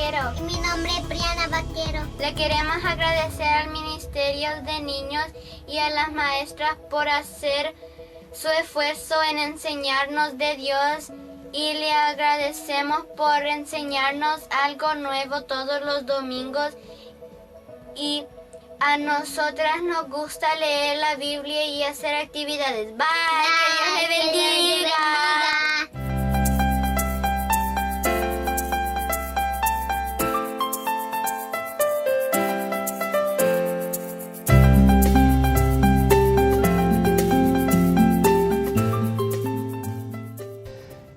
Vaquero. Y mi nombre es Briana Vaquero. Le queremos agradecer al Ministerio de Niños y a las maestras por hacer su esfuerzo en enseñarnos de Dios, y le agradecemos por enseñarnos algo nuevo todos los domingos. Y a nosotras nos gusta leer la Biblia y hacer actividades. Bye. Que Dios le bendiga.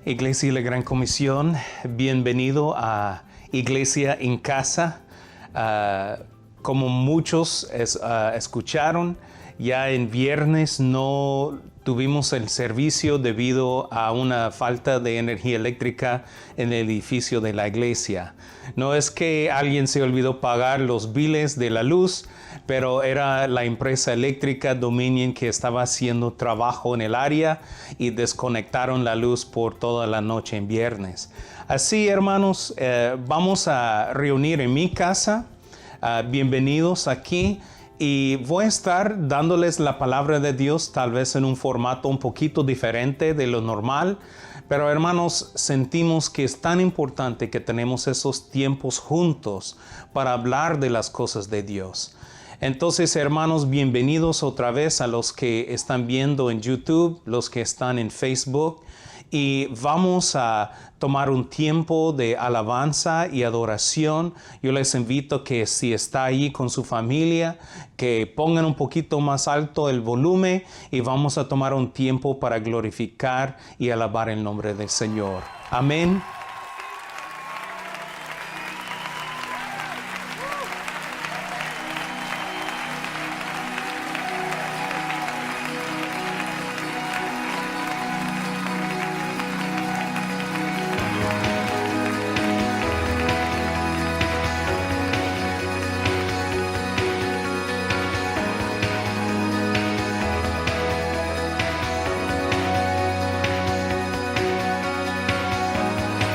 Iglesia y la Gran Comisión, bienvenido a Iglesia en Casa. Como muchos escucharon, ya en viernes no tuvimos el servicio debido a una falta de energía eléctrica en el edificio de la iglesia. No es que alguien se olvidó pagar los biles de la luz, pero era la empresa eléctrica Dominion que estaba haciendo trabajo en el área y desconectaron la luz por toda la noche en viernes. Así, hermanos, vamos a reunir en mi casa. Bienvenidos aquí y voy a estar dándoles la palabra de Dios tal vez en un formato un poquito diferente de lo normal, pero hermanos, sentimos que es tan importante que tenemos esos tiempos juntos para hablar de las cosas de Dios. Entonces, hermanos, bienvenidos otra vez a los que están viendo en YouTube, los que están en Facebook, y vamos a tomar un tiempo de alabanza y adoración. Yo les invito que si está ahí con su familia, que pongan un poquito más alto el volumen y vamos a tomar un tiempo para glorificar y alabar el nombre del Señor. Amén.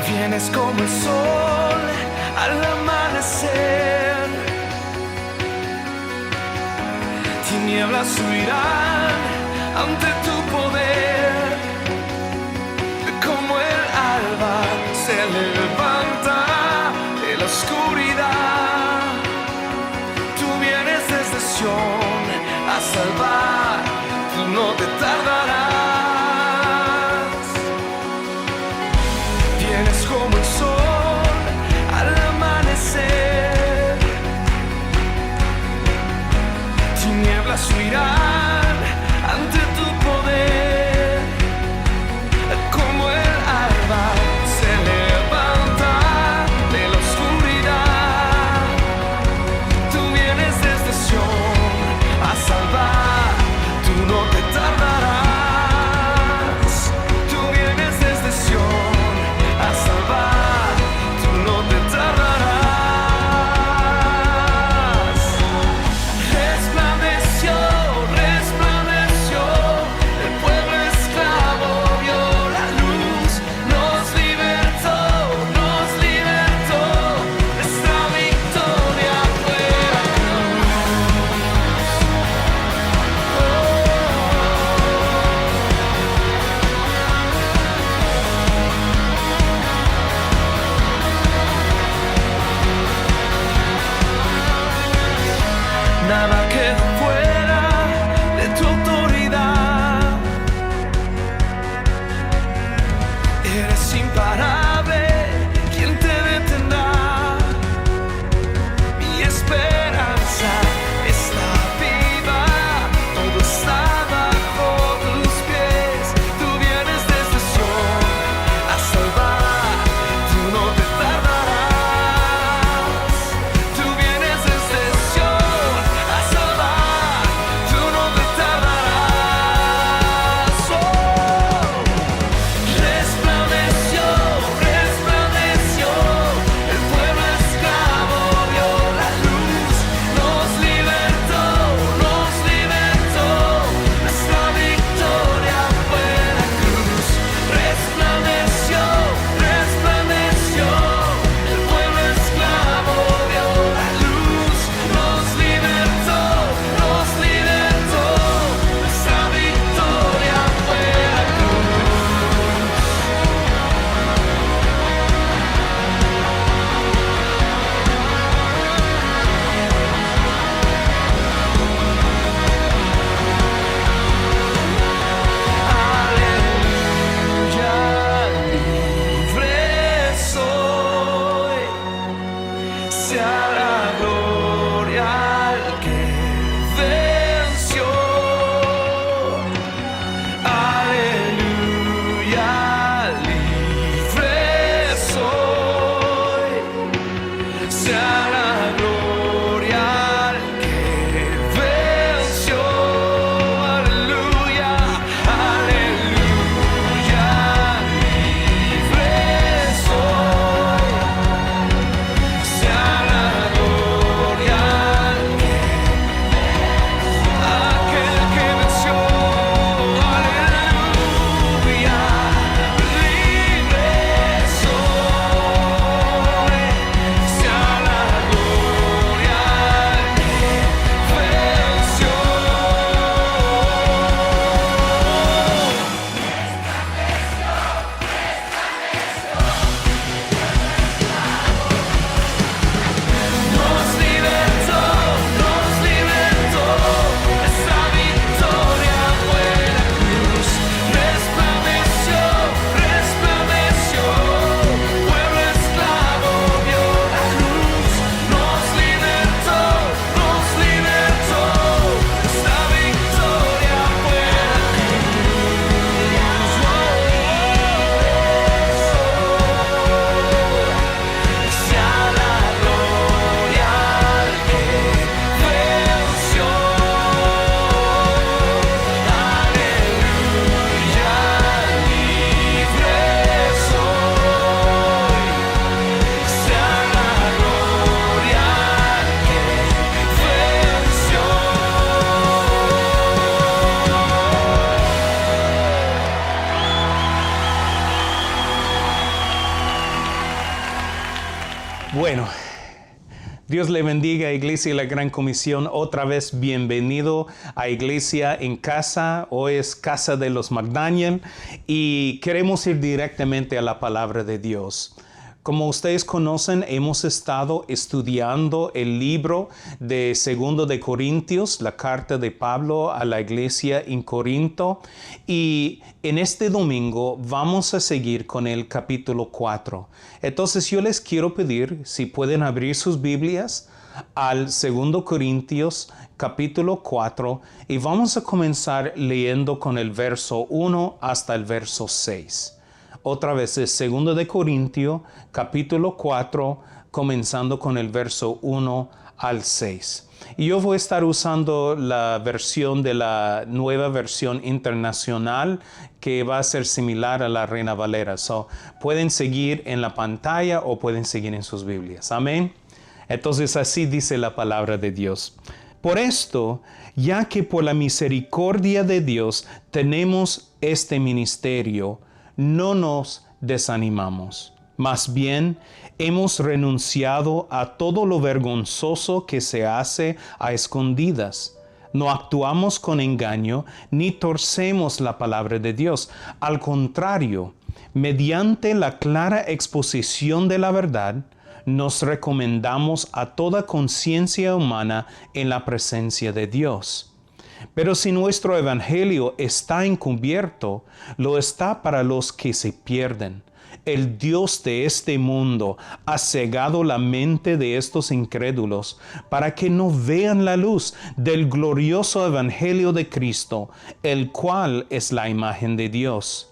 Vienes como el sol al amanecer, tinieblas huirán ante tu poder, como el alba se levanta de la oscuridad. Tú vienes desde Sión a salvar, tú no te tardarás. Vienes como el sol al amanecer, tinieblas huirán ante tu poder, como el alba se levanta de la oscuridad. Tú vienes desde Sión a salvar, tú no te tardarás. Tú vienes desde Sión a salvar, tú no te tardarás. Resplandeció, resplandeció, el pueblo esclavo vio la luz, nos libertó, nuestra victoria fue la nada queda fuera de tu autoridad. Eres imparable, ¿quién te detendrá? Mi esperanza está viva, todo está bajo tus pies. Tú vienes desde Sión a salvar, tú no te tardarás. Tú vienes desde Sión a salvar, tú no te tardarás. Oh, resplandeció, Bueno, Dios le bendiga, Iglesia y la Gran Comisión. Otra vez bienvenido a Iglesia en Casa. Hoy es Casa de los McDaniel y queremos ir directamente a la palabra de Dios. Como ustedes conocen, hemos estado estudiando el libro de 2 de Corintios, la carta de Pablo a la iglesia en Corinto. Y en este domingo vamos a seguir con el capítulo 4. Entonces yo les quiero pedir si pueden abrir sus Biblias al 2 Corintios capítulo 4 y vamos a comenzar leyendo con el verso 1 hasta el verso 6. Otra vez es 2 de Corintios, capítulo 4, comenzando con el verso 1 al 6. Y yo voy a estar usando la versión de la nueva versión internacional que va a ser similar a la Reina Valera. Pueden seguir en la pantalla o pueden seguir en sus Biblias. Amén. Entonces así dice la palabra de Dios. Por esto, ya que por la misericordia de Dios tenemos este ministerio, no nos desanimamos. Más bien, hemos renunciado a todo lo vergonzoso que se hace a escondidas. No actuamos con engaño ni torcemos la palabra de Dios. Al contrario, mediante la clara exposición de la verdad, nos recomendamos a toda conciencia humana en la presencia de Dios. Pero si nuestro evangelio está encubierto, lo está para los que se pierden. El Dios de este mundo ha cegado la mente de estos incrédulos para que no vean la luz del glorioso evangelio de Cristo, el cual es la imagen de Dios.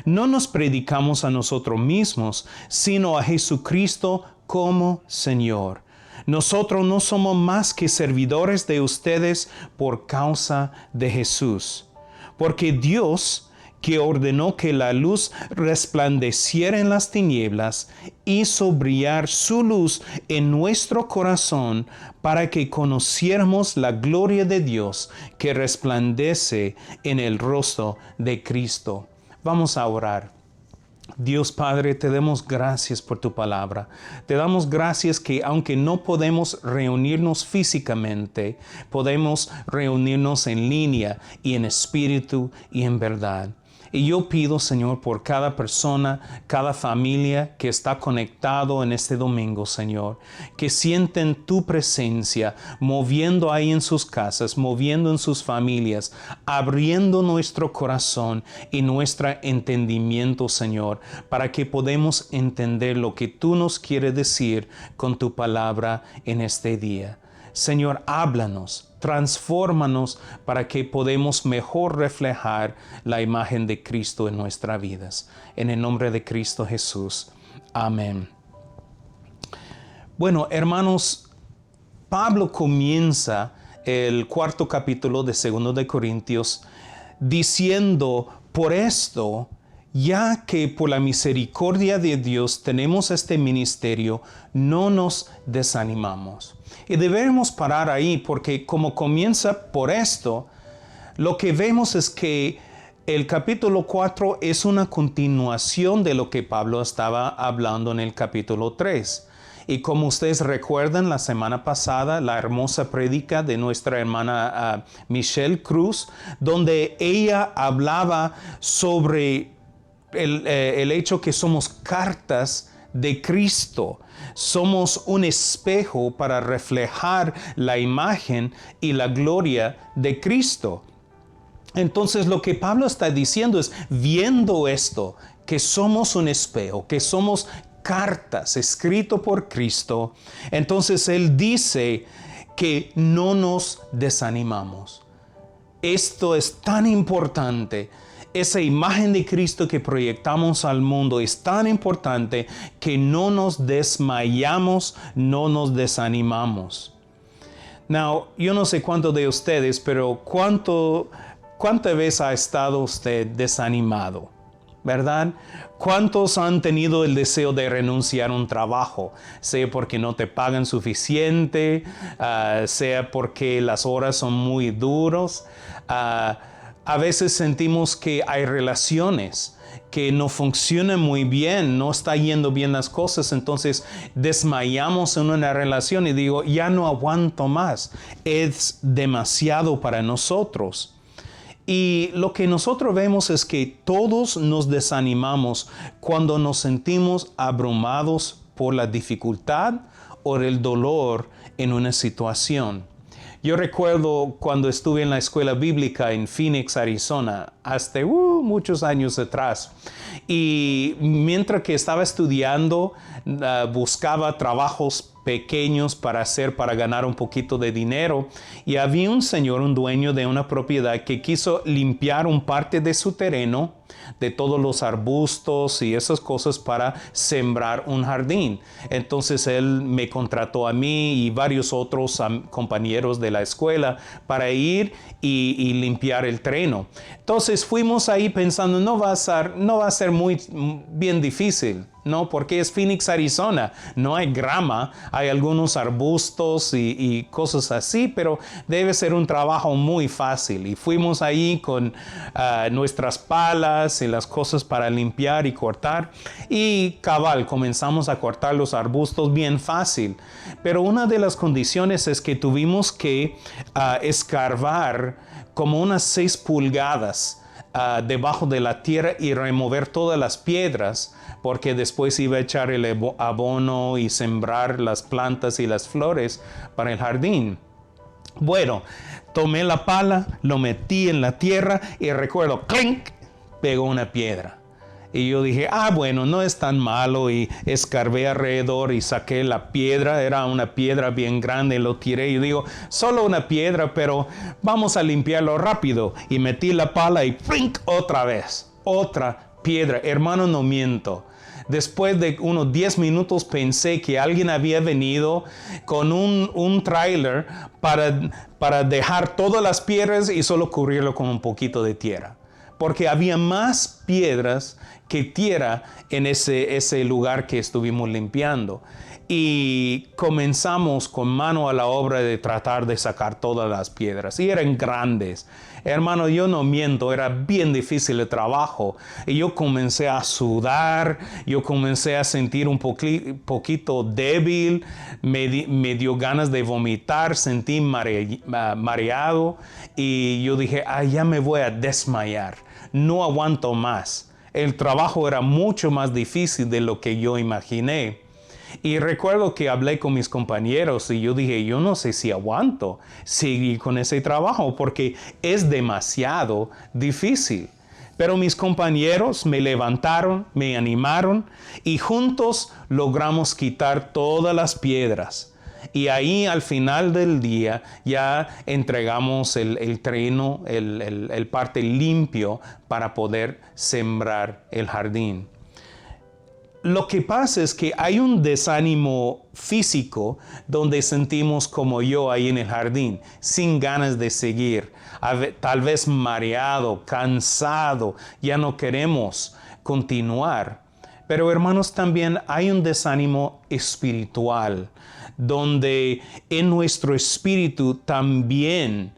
No nos predicamos a nosotros mismos, sino a Jesucristo como Señor. Nosotros no somos más que servidores de ustedes por causa de Jesús. Porque Dios, que ordenó que la luz resplandeciera en las tinieblas, hizo brillar su luz en nuestro corazón para que conociéramos la gloria de Dios que resplandece en el rostro de Cristo. Vamos a orar. Dios Padre, te damos gracias por tu palabra. Te damos gracias que aunque no podemos reunirnos físicamente, podemos reunirnos en línea y en espíritu y en verdad. Y yo pido, Señor, por cada persona, cada familia que está conectado en este domingo, Señor, que sienten tu presencia moviendo ahí en sus casas, moviendo en sus familias, abriendo nuestro corazón y nuestro entendimiento, Señor, para que podamos entender lo que tú nos quieres decir con tu palabra en este día. Señor, háblanos, transfórmanos para que podamos mejor reflejar la imagen de Cristo en nuestras vidas. En el nombre de Cristo Jesús. Amén. Bueno, hermanos, Pablo comienza el 4 capítulo de 2 de Corintios diciendo, por esto, ya que por la misericordia de Dios tenemos este ministerio, no nos desanimamos. Y debemos parar ahí porque como comienza por esto, lo que vemos es que el capítulo 4 es una continuación de lo que Pablo estaba hablando en el capítulo 3. Y como ustedes recuerdan, la semana pasada, la hermosa prédica de nuestra hermana Michelle Cruz, donde ella hablaba sobre el hecho que somos cartas de Cristo. Somos un espejo para reflejar la imagen y la gloria de Cristo. Entonces lo que Pablo está diciendo es, viendo esto, que somos un espejo, que somos cartas escritas por Cristo, entonces él dice que no nos desanimamos. Esto es tan importante. Esa imagen de Cristo que proyectamos al mundo es tan importante que no nos desmayamos, no nos desanimamos. Now, yo no sé cuántos de ustedes, pero ¿cuántas veces ha estado usted desanimado? ¿Verdad? ¿Cuántos han tenido el deseo de renunciar a un trabajo? Sea porque no te pagan suficiente, sea porque las horas son muy duras. A veces sentimos que hay relaciones que no funcionan muy bien, no está yendo bien las cosas, entonces desmayamos en una relación y digo, ya no aguanto más, es demasiado para nosotros. Y lo que nosotros vemos es que todos nos desanimamos cuando nos sentimos abrumados por la dificultad o el dolor en una situación. Yo recuerdo cuando estuve en la escuela bíblica en Phoenix, Arizona, hace muchos años atrás. Y mientras que estaba estudiando, buscaba trabajos pequeños para hacer, para ganar un poquito de dinero. Y había un señor, un dueño de una propiedad que quiso limpiar un parte de su terreno, de todos los arbustos y esas cosas para sembrar un jardín. Entonces él me contrató a mí y varios otros compañeros de la escuela para ir y limpiar el terreno. Entonces fuimos ahí pensando, no va a ser muy bien difícil, ¿no? Porque es Phoenix, Arizona. No hay grama, hay algunos arbustos y cosas así, pero debe ser un trabajo muy fácil. Y fuimos ahí con nuestras palas y las cosas para limpiar y cortar. Y cabal, comenzamos a cortar los arbustos bien fácil. Pero una de las condiciones es que tuvimos que escarbar como unas 6 pulgadas debajo de la tierra y remover todas las piedras, porque después iba a echar el abono y sembrar las plantas y las flores para el jardín. Bueno, tomé la pala, lo metí en la tierra y recuerdo, ¡clink!, pegó una piedra. Y yo dije, bueno, no es tan malo, y escarbé alrededor y saqué la piedra. Era una piedra bien grande, lo tiré y digo, solo una piedra, pero vamos a limpiarlo rápido. Y metí la pala y ¡plink!, otra vez, otra piedra. Hermano, no miento. Después de unos 10 minutos pensé que alguien había venido con un tráiler para dejar todas las piedras y solo cubrirlo con un poquito de tierra. Porque había más piedras que tierra en ese lugar que estuvimos limpiando. Y comenzamos con mano a la obra de tratar de sacar todas las piedras. Y eran grandes. Hermano, yo no miento, era bien difícil el trabajo. Y yo comencé a sudar, yo comencé a sentir un poquito débil, me dio ganas de vomitar, sentí mareado. Y yo dije, ya me voy a desmayar, no aguanto más. El trabajo era mucho más difícil de lo que yo imaginé. Y recuerdo que hablé con mis compañeros y yo dije, yo no sé si aguanto seguir con ese trabajo porque es demasiado difícil. Pero mis compañeros me levantaron, me animaron y juntos logramos quitar todas las piedras. Y ahí al final del día ya entregamos el terreno, el parte limpio para poder sembrar el jardín. Lo que pasa es que hay un desánimo físico donde sentimos como yo ahí en el jardín, sin ganas de seguir, tal vez mareado, cansado, ya no queremos continuar. Pero hermanos, también hay un desánimo espiritual, donde en nuestro espíritu también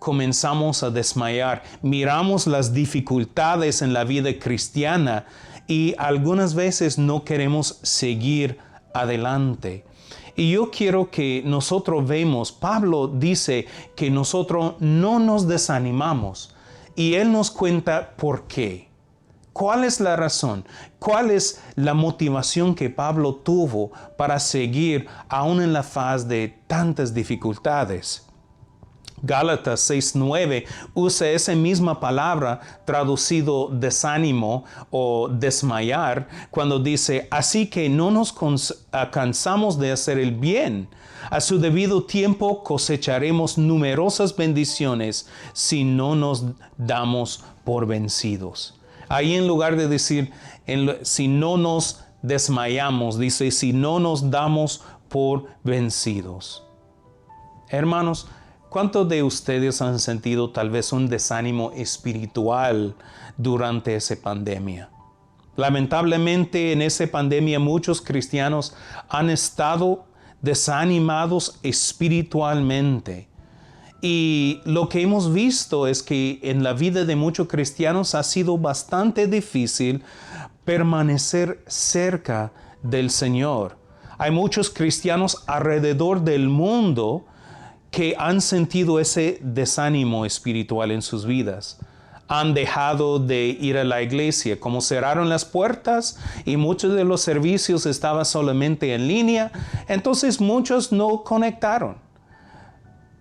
comenzamos a desmayar. Miramos las dificultades en la vida cristiana y algunas veces no queremos seguir adelante. Y yo quiero que nosotros vemos, Pablo dice que nosotros no nos desanimamos y él nos cuenta por qué. ¿Cuál es la razón? ¿Cuál es la motivación que Pablo tuvo para seguir aún en la faz de tantas dificultades? Gálatas 6:9 usa esa misma palabra traducido desánimo o desmayar cuando dice, así que no nos cansamos de hacer el bien. A su debido tiempo cosecharemos numerosas bendiciones si no nos damos por vencidos. Ahí en lugar de decir, si no nos desmayamos, dice, si no nos damos por vencidos. Hermanos, ¿cuántos de ustedes han sentido tal vez un desánimo espiritual durante esa pandemia? Lamentablemente en esa pandemia muchos cristianos han estado desanimados espiritualmente. Y lo que hemos visto es que en la vida de muchos cristianos ha sido bastante difícil permanecer cerca del Señor. Hay muchos cristianos alrededor del mundo que han sentido ese desánimo espiritual en sus vidas. Han dejado de ir a la iglesia, como cerraron las puertas y muchos de los servicios estaban solamente en línea, entonces muchos no conectaron.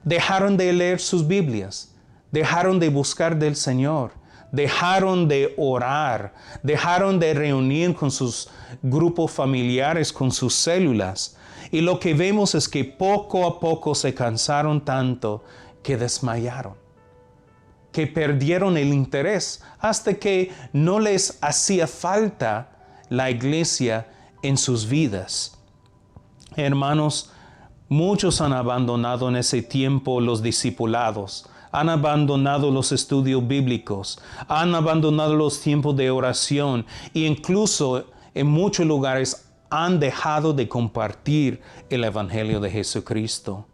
Dejaron de leer sus Biblias, dejaron de buscar del Señor, dejaron de orar, dejaron de reunir con sus grupos familiares, con sus células. Y lo que vemos es que poco a poco se cansaron tanto que desmayaron, que perdieron el interés hasta que no les hacía falta la iglesia en sus vidas. Hermanos, muchos han abandonado en ese tiempo los discipulados, han abandonado los estudios bíblicos, han abandonado los tiempos de oración e incluso en muchos lugares han dejado de compartir el Evangelio de Jesucristo.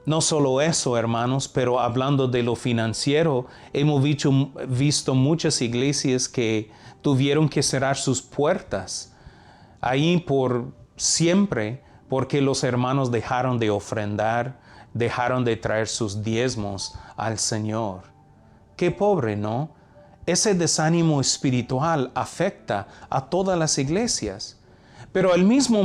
No solo eso, hermanos, pero hablando de lo financiero, hemos visto muchas iglesias que tuvieron que cerrar sus puertas ahí por siempre, porque los hermanos dejaron de ofrendar, dejaron de traer sus diezmos al Señor. Qué pobre, ¿no? Ese desánimo espiritual afecta a todas las iglesias. Pero al mismo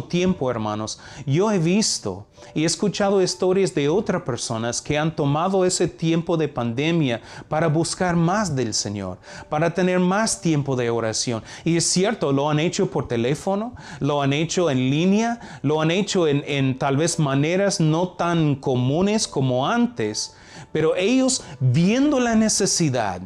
tiempo, hermanos, yo he visto y he escuchado historias de otras personas que han tomado ese tiempo de pandemia para buscar más del Señor, para tener más tiempo de oración. Y es cierto, lo han hecho por teléfono, lo han hecho en línea, lo han hecho en tal vez maneras no tan comunes como antes, pero ellos viendo la necesidad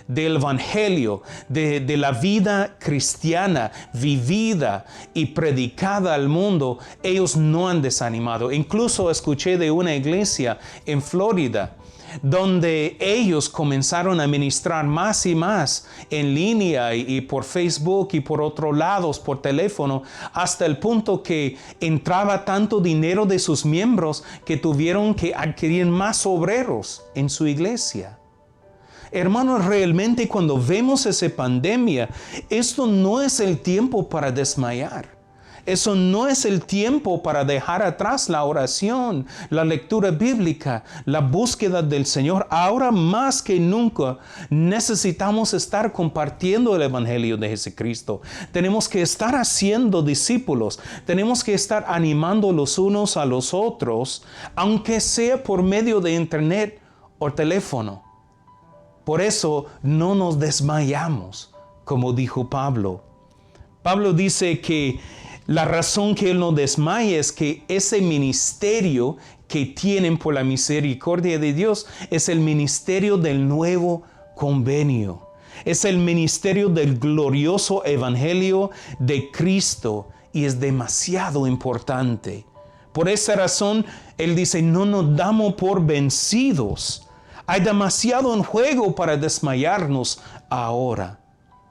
del Evangelio, de la vida cristiana vivida y predicada al mundo, ellos no han desanimado. Incluso escuché de una iglesia en Florida, donde ellos comenzaron a ministrar más y más en línea y por Facebook y por otros lados, por teléfono, hasta el punto que entraba tanto dinero de sus miembros que tuvieron que adquirir más obreros en su iglesia. Hermanos, realmente cuando vemos esa pandemia, esto no es el tiempo para desmayar. Eso no es el tiempo para dejar atrás la oración, la lectura bíblica, la búsqueda del Señor. Ahora más que nunca necesitamos estar compartiendo el Evangelio de Jesucristo. Tenemos que estar haciendo discípulos. Tenemos que estar animando los unos a los otros, aunque sea por medio de internet o teléfono. Por eso no nos desmayamos, como dijo Pablo. Pablo dice que la razón que él no desmaya es que ese ministerio que tienen por la misericordia de Dios es el ministerio del nuevo convenio. Es el ministerio del glorioso evangelio de Cristo y es demasiado importante. Por esa razón, él dice, no nos damos por vencidos. Hay demasiado en juego para desmayarnos ahora.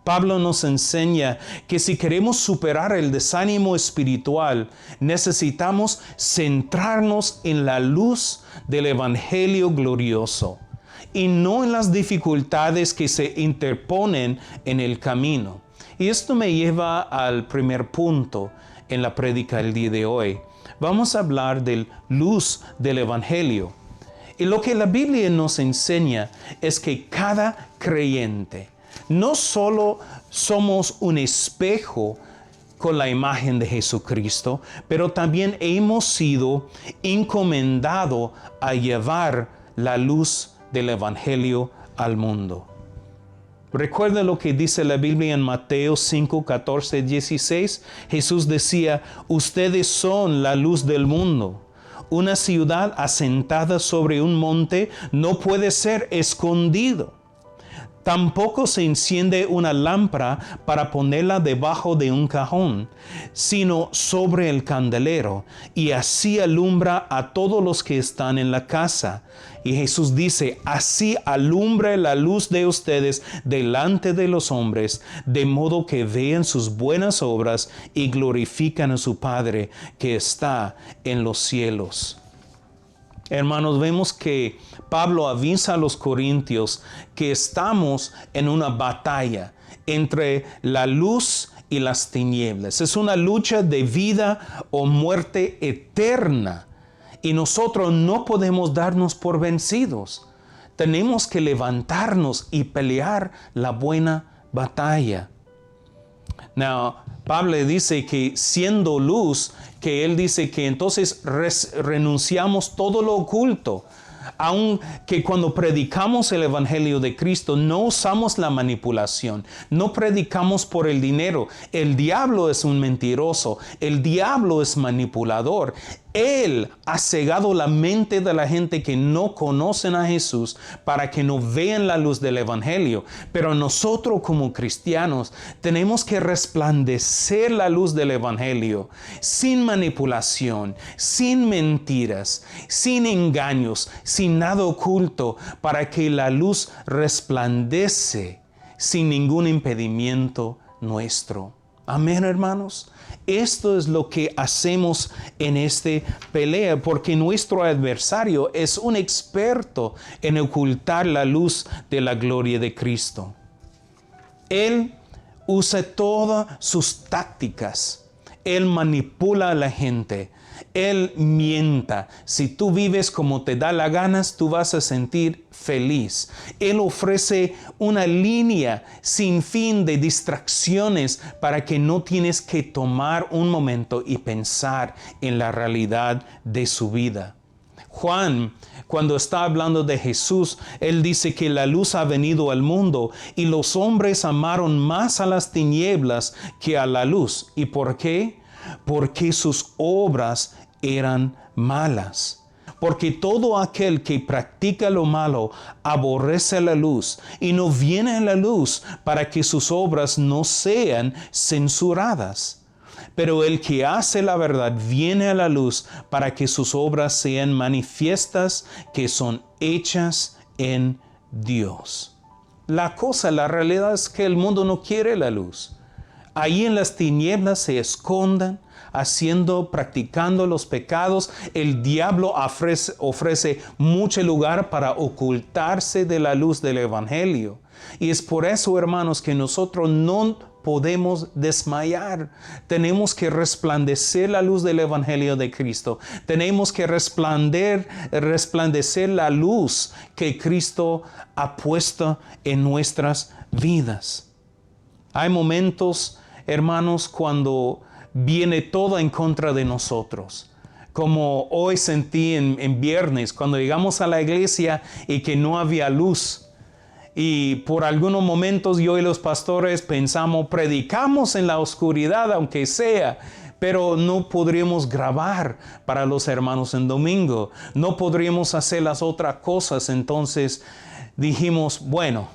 Pablo nos enseña que si queremos superar el desánimo espiritual, necesitamos centrarnos en la luz del Evangelio glorioso y no en las dificultades que se interponen en el camino. Y esto me lleva al primer punto en la prédica del día de hoy. Vamos a hablar de luz del Evangelio. Y lo que la Biblia nos enseña es que cada creyente, no solo somos un espejo con la imagen de Jesucristo, pero también hemos sido encomendados a llevar la luz del Evangelio al mundo. Recuerda lo que dice la Biblia en Mateo 5, 14, 16. Jesús decía, ustedes son la luz del mundo. Una ciudad asentada sobre un monte no puede ser escondido. Tampoco se enciende una lámpara para ponerla debajo de un cajón, sino sobre el candelero, y así alumbra a todos los que están en la casa. Y Jesús dice, así alumbre la luz de ustedes delante de los hombres, de modo que vean sus buenas obras y glorifican a su Padre que está en los cielos. hermanos, vemos que Pablo avisa a los corintios que estamos en una batalla entre la luz y las tinieblas. Es una lucha de vida o muerte eterna. Y nosotros no podemos darnos por vencidos. Tenemos que levantarnos y pelear la buena batalla. Now, Pablo dice que siendo luz, que él dice que entonces renunciamos todo lo oculto. Aunque cuando predicamos el Evangelio de Cristo no usamos la manipulación, no predicamos por el dinero. El diablo es un mentiroso, el diablo es manipulador. Él ha cegado la mente de la gente que no conocen a Jesús para que no vean la luz del Evangelio. Pero nosotros como cristianos tenemos que resplandecer la luz del Evangelio sin manipulación, sin mentiras, sin engaños, sin nada oculto, para que la luz resplandece sin ningún impedimento nuestro. Amén, hermanos. Esto es lo que hacemos en esta pelea, porque nuestro adversario es un experto en ocultar la luz de la gloria de Cristo. Él usa todas sus tácticas. Él manipula a la gente. Él mienta. Si tú vives como te da la gana, tú vas a sentir feliz. Él ofrece una línea sin fin de distracciones para que no tienes que tomar un momento y pensar en la realidad de su vida. Juan, cuando está hablando de Jesús, él dice que la luz ha venido al mundo y los hombres amaron más a las tinieblas que a la luz. ¿Y por qué? Porque sus obras eran malas. Porque todo aquel que practica lo malo aborrece la luz y no viene a la luz para que sus obras no sean censuradas. Pero el que hace la verdad viene a la luz para que sus obras sean manifiestas, que son hechas en Dios. La realidad es que el mundo no quiere la luz. Ahí en las tinieblas se escondan, practicando los pecados. El diablo ofrece mucho lugar para ocultarse de la luz del Evangelio. Y es por eso, hermanos, que nosotros no podemos desmayar. Tenemos que resplandecer la luz del Evangelio de Cristo. Tenemos que resplandecer la luz que Cristo ha puesto en nuestras vidas. Hay momentos, hermanos, cuando viene todo en contra de nosotros. Como hoy sentí en viernes, cuando llegamos a la iglesia y que no había luz. Y por algunos momentos yo y los pastores predicamos en la oscuridad, aunque sea, pero no podríamos grabar para los hermanos en domingo. No podríamos hacer las otras cosas. Entonces dijimos, bueno,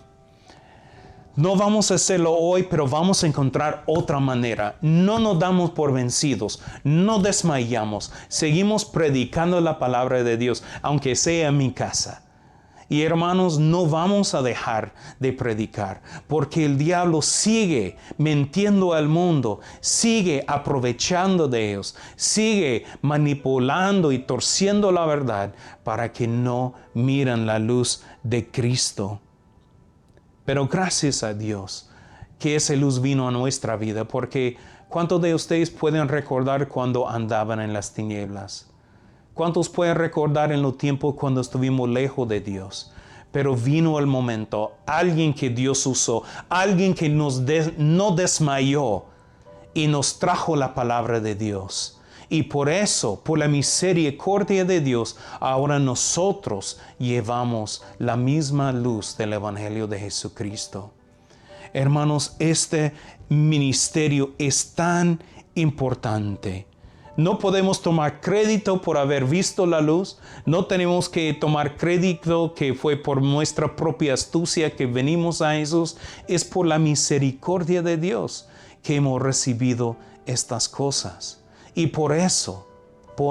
no vamos a hacerlo hoy, pero vamos a encontrar otra manera. No nos damos por vencidos, no desmayamos. Seguimos predicando la palabra de Dios, aunque sea en mi casa. Y hermanos, no vamos a dejar de predicar, porque el diablo sigue mintiendo al mundo, sigue aprovechando de ellos, sigue manipulando y torciendo la verdad para que no miren la luz de Cristo. Pero gracias a Dios que esa luz vino a nuestra vida, porque ¿cuántos de ustedes pueden recordar cuando andaban en las tinieblas? ¿Cuántos pueden recordar en los tiempos cuando estuvimos lejos de Dios? Pero vino el momento, alguien que Dios usó, alguien que no desmayó y nos trajo la palabra de Dios. Y por eso, por la misericordia de Dios, ahora nosotros llevamos la misma luz del Evangelio de Jesucristo. Hermanos, este ministerio es tan importante. No podemos tomar crédito por haber visto la luz. No tenemos que tomar crédito que fue por nuestra propia astucia que venimos a Jesús. Es por la misericordia de Dios que hemos recibido estas cosas. Y por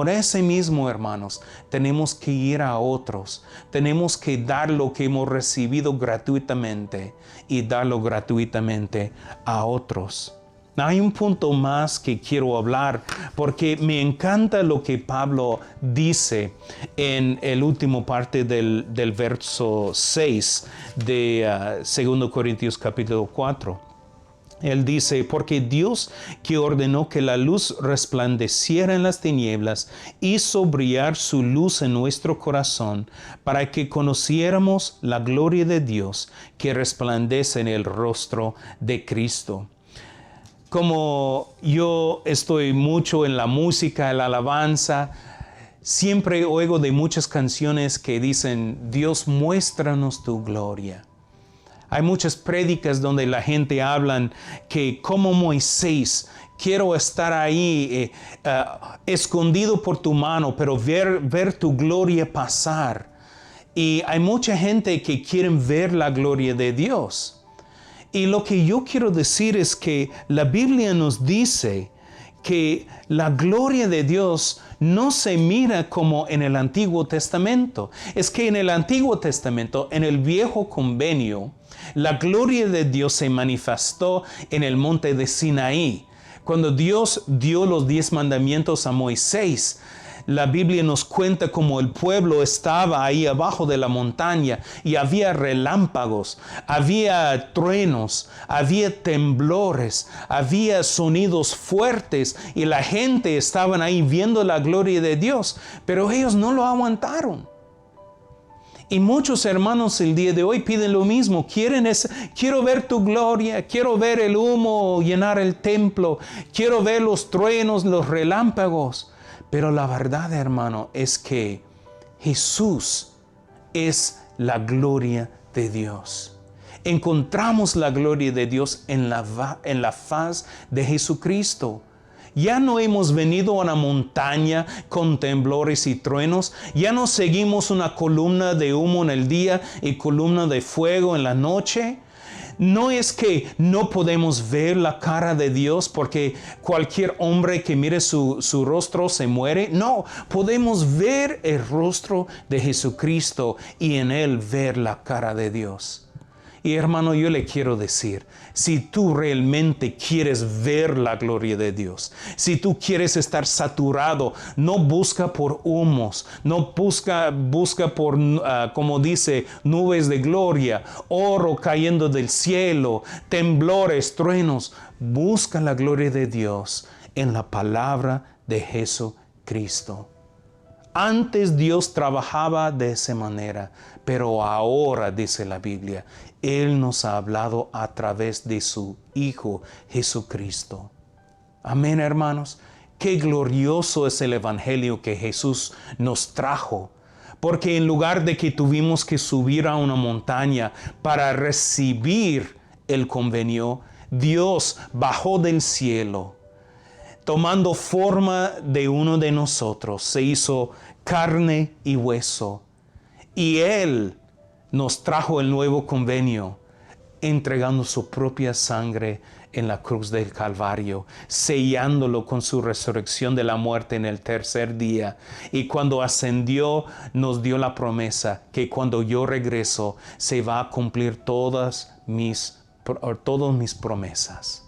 ese mismo, hermanos, tenemos que ir a otros. Tenemos que dar lo que hemos recibido gratuitamente y darlo gratuitamente a otros. Hay un punto más que quiero hablar porque me encanta lo que Pablo dice en el último parte del verso 6 de 2 Corintios capítulo 4. Él dice, porque Dios que ordenó que la luz resplandeciera en las tinieblas, hizo brillar su luz en nuestro corazón para que conociéramos la gloria de Dios que resplandece en el rostro de Cristo. Como yo estoy mucho en la música, en la alabanza, siempre oigo de muchas canciones que dicen, Dios, muéstranos tu gloria. Hay muchas prédicas donde la gente habla que como Moisés, quiero estar ahí escondido por tu mano, pero ver tu gloria pasar. Y hay mucha gente que quiere ver la gloria de Dios. Y lo que yo quiero decir es que la Biblia nos dice que la gloria de Dios no se mira como en el Antiguo Testamento. Es que en el Antiguo Testamento, en el Viejo Convenio, la gloria de Dios se manifestó en el monte de Sinaí. Cuando Dios dio los 10 mandamientos a Moisés, la Biblia nos cuenta cómo el pueblo estaba ahí abajo de la montaña y había relámpagos, había truenos, había temblores, había sonidos fuertes y la gente estaba ahí viendo la gloria de Dios, pero ellos no lo aguantaron. Y muchos hermanos el día de hoy piden lo mismo, quiero ver tu gloria, quiero ver el humo llenar el templo, quiero ver los truenos, los relámpagos. Pero la verdad, hermano, es que Jesús es la gloria de Dios. Encontramos la gloria de Dios en la faz de Jesucristo. Ya no hemos venido a una montaña con temblores y truenos. Ya no seguimos una columna de humo en el día y columna de fuego en la noche. No es que no podemos ver la cara de Dios porque cualquier hombre que mire su rostro se muere. No, podemos ver el rostro de Jesucristo y en Él ver la cara de Dios. Y hermano, yo le quiero decir, si tú realmente quieres ver la gloria de Dios, si tú quieres estar saturado, no busca por humos, no busca por, como dice, nubes de gloria, oro cayendo del cielo, temblores, truenos. Busca la gloria de Dios en la palabra de Jesucristo. Antes Dios trabajaba de esa manera, pero ahora, dice la Biblia, Él nos ha hablado a través de su Hijo Jesucristo. Amén, hermanos. Qué glorioso es el Evangelio que Jesús nos trajo. Porque en lugar de que tuvimos que subir a una montaña para recibir el convenio, Dios bajó del cielo, tomando forma de uno de nosotros, se hizo carne y hueso. Y Él nos trajo el nuevo convenio, entregando su propia sangre en la cruz del Calvario, sellándolo con su resurrección de la muerte en el tercer día. Y cuando ascendió, nos dio la promesa que cuando yo regreso, se va a cumplir todas mis promesas.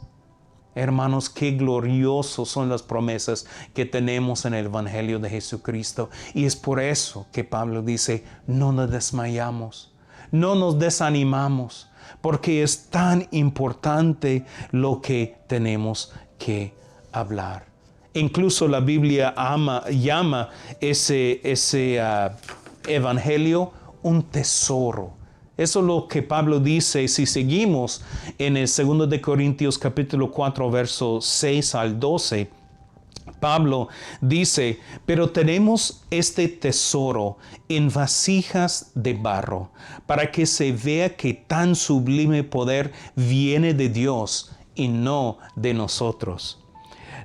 Hermanos, qué gloriosos son las promesas que tenemos en el Evangelio de Jesucristo. Y es por eso que Pablo dice, no nos desmayamos, no nos desanimamos, porque es tan importante lo que tenemos que hablar. Incluso la Biblia llama ese Evangelio un tesoro. Eso es lo que Pablo dice si seguimos en el 2 de Corintios capítulo 4, versos 6 al 12. Pablo dice, pero tenemos este tesoro en vasijas de barro, para que se vea que tan sublime poder viene de Dios y no de nosotros.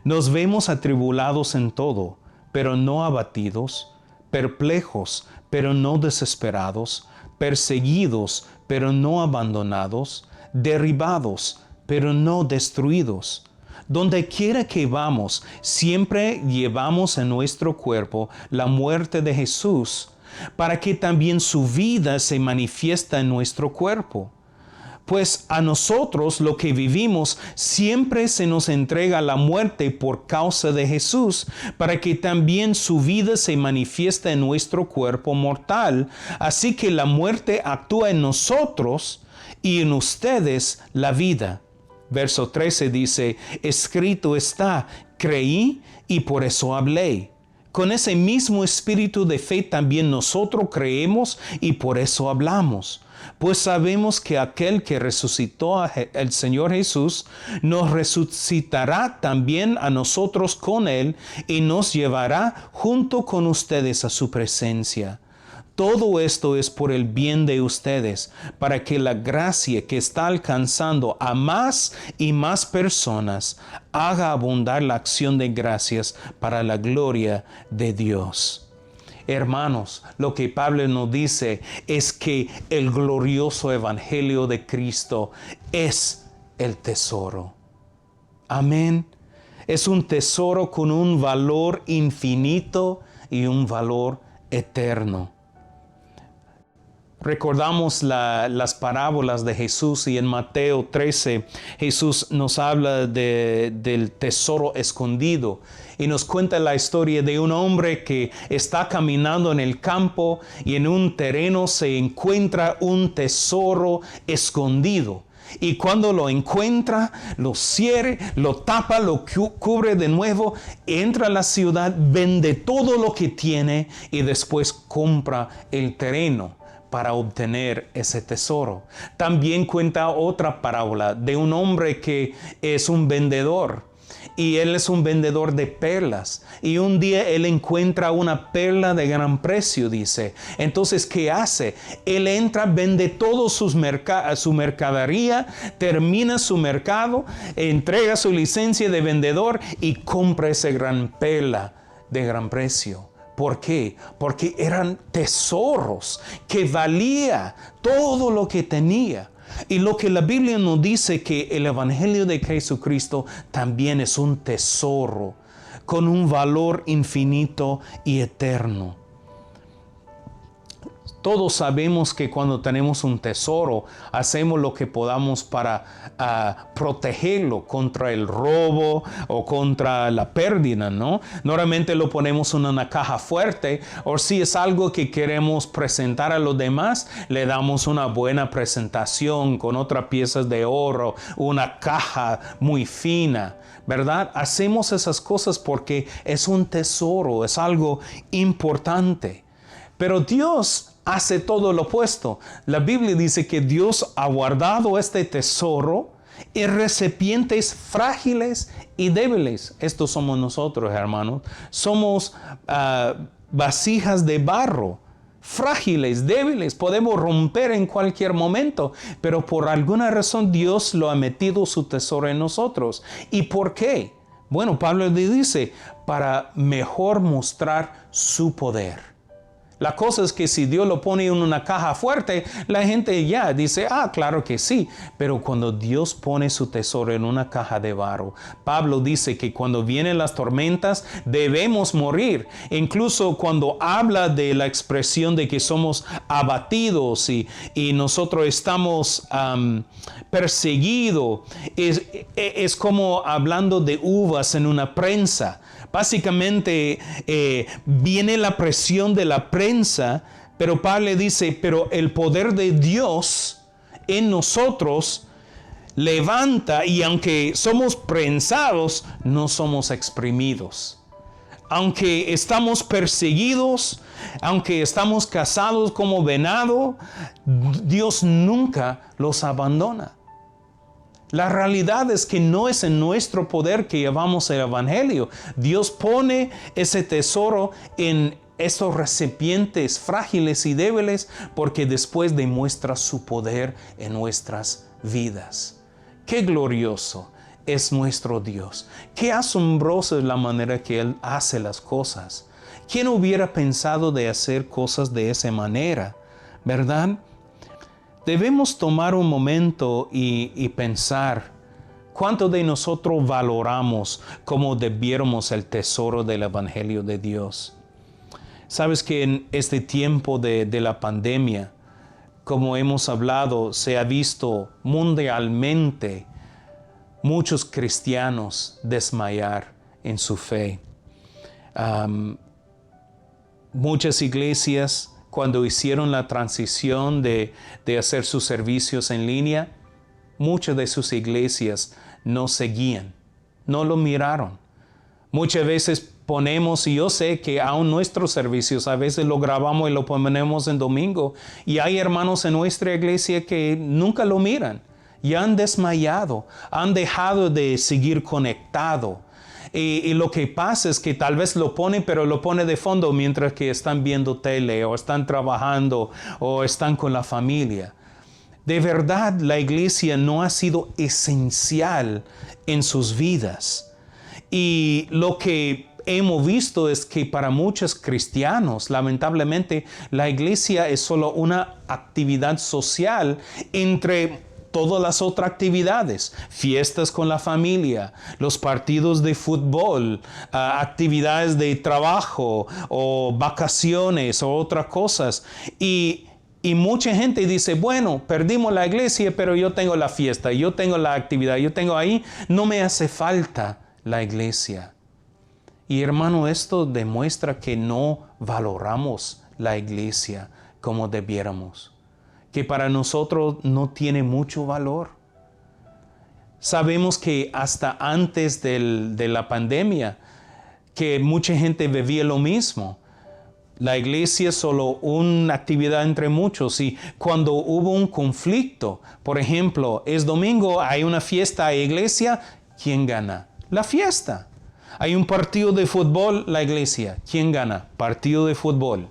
Nos vemos atribulados en todo, pero no abatidos, perplejos, pero no desesperados, perseguidos, pero no abandonados, derribados, pero no destruidos. Donde quiera que vamos, siempre llevamos en nuestro cuerpo la muerte de Jesús, para que también su vida se manifiesta en nuestro cuerpo. Pues a nosotros, lo que vivimos, siempre se nos entrega la muerte por causa de Jesús, para que también su vida se manifieste en nuestro cuerpo mortal. Así que la muerte actúa en nosotros y en ustedes la vida. Verso 13 dice, escrito está, creí y por eso hablé. Con ese mismo espíritu de fe también nosotros creemos y por eso hablamos. Pues sabemos que aquel que resucitó al Señor Jesús nos resucitará también a nosotros con Él y nos llevará junto con ustedes a su presencia. Todo esto es por el bien de ustedes, para que la gracia que está alcanzando a más y más personas haga abundar la acción de gracias para la gloria de Dios. Hermanos, lo que Pablo nos dice es que el glorioso evangelio de Cristo es el tesoro. Amén. Es un tesoro con un valor infinito y un valor eterno. Recordamos las parábolas de Jesús y en Mateo 13 Jesús nos habla del tesoro escondido y nos cuenta la historia de un hombre que está caminando en el campo y en un terreno se encuentra un tesoro escondido. Y cuando lo encuentra, lo cierra, lo tapa, lo cubre de nuevo, entra a la ciudad, vende todo lo que tiene y después compra el terreno para obtener ese tesoro. También cuenta otra parábola de un hombre que es un vendedor y él es un vendedor de perlas y un día él encuentra una perla de gran precio, dice. Entonces, ¿qué hace? Él entra, vende todo su mercadería, termina su mercado, entrega su licencia de vendedor y compra esa gran perla de gran precio. ¿Por qué? Porque eran tesoros que valía todo lo que tenía. Y lo que la Biblia nos dice que el Evangelio de Jesucristo también es un tesoro con un valor infinito y eterno. Todos sabemos que cuando tenemos un tesoro, hacemos lo que podamos para protegerlo contra el robo o contra la pérdida, ¿no? Normalmente lo ponemos en una caja fuerte, o si es algo que queremos presentar a los demás, le damos una buena presentación con otras piezas de oro, una caja muy fina, ¿verdad? Hacemos esas cosas porque es un tesoro, es algo importante. Pero Dios hace todo lo opuesto. La Biblia dice que Dios ha guardado este tesoro en recipientes frágiles y débiles. Estos somos nosotros, hermanos. Somos vasijas de barro, frágiles, débiles. Podemos romper en cualquier momento, pero por alguna razón Dios lo ha metido su tesoro en nosotros. ¿Y por qué? Bueno, Pablo le dice, para mejor mostrar su poder. La cosa es que si Dios lo pone en una caja fuerte, la gente ya dice, claro que sí. Pero cuando Dios pone su tesoro en una caja de barro, Pablo dice que cuando vienen las tormentas debemos morir. Incluso cuando habla de la expresión de que somos abatidos y nosotros estamos perseguidos, es como hablando de uvas en una prensa. Básicamente viene la presión de la prensa, pero Pablo dice, pero el poder de Dios en nosotros levanta y aunque somos prensados, no somos exprimidos. Aunque estamos perseguidos, aunque estamos cazados como venado, Dios nunca los abandona. La realidad es que no es en nuestro poder que llevamos el Evangelio. Dios pone ese tesoro en esos recipientes frágiles y débiles porque después demuestra su poder en nuestras vidas. ¡Qué glorioso es nuestro Dios! ¡Qué asombrosa es la manera que Él hace las cosas! ¿Quién hubiera pensado de hacer cosas de esa manera? ¿Verdad? Debemos tomar un momento y pensar cuánto de nosotros valoramos como debiéramos el tesoro del Evangelio de Dios. Sabes que en este tiempo de la pandemia, como hemos hablado, se ha visto mundialmente muchos cristianos desmayar en su fe. Muchas iglesias, cuando hicieron la transición de hacer sus servicios en línea, muchas de sus iglesias no seguían, no lo miraron. Muchas veces ponemos, y yo sé que aún nuestros servicios, a veces lo grabamos y lo ponemos en domingo, y hay hermanos en nuestra iglesia que nunca lo miran, y han desmayado, han dejado de seguir conectado. Y lo que pasa es que tal vez lo pone, pero lo pone de fondo mientras que están viendo tele, o están trabajando, o están con la familia. De verdad, la iglesia no ha sido esencial en sus vidas. Y lo que hemos visto es que para muchos cristianos, lamentablemente, la iglesia es solo una actividad social entre todas las otras actividades, fiestas con la familia, los partidos de fútbol, actividades de trabajo o vacaciones o otras cosas. Y mucha gente dice, bueno, perdimos la iglesia, pero yo tengo la fiesta, yo tengo la actividad, yo tengo ahí, no me hace falta la iglesia. Y hermano, esto demuestra que no valoramos la iglesia como debiéramos, que para nosotros no tiene mucho valor. Sabemos que hasta antes de la pandemia, que mucha gente vivía lo mismo. La iglesia es solo una actividad entre muchos, y cuando hubo un conflicto, por ejemplo, es domingo, hay una fiesta a iglesia, ¿quién gana? La fiesta. Hay un partido de fútbol, la iglesia, ¿quién gana? Partido de fútbol.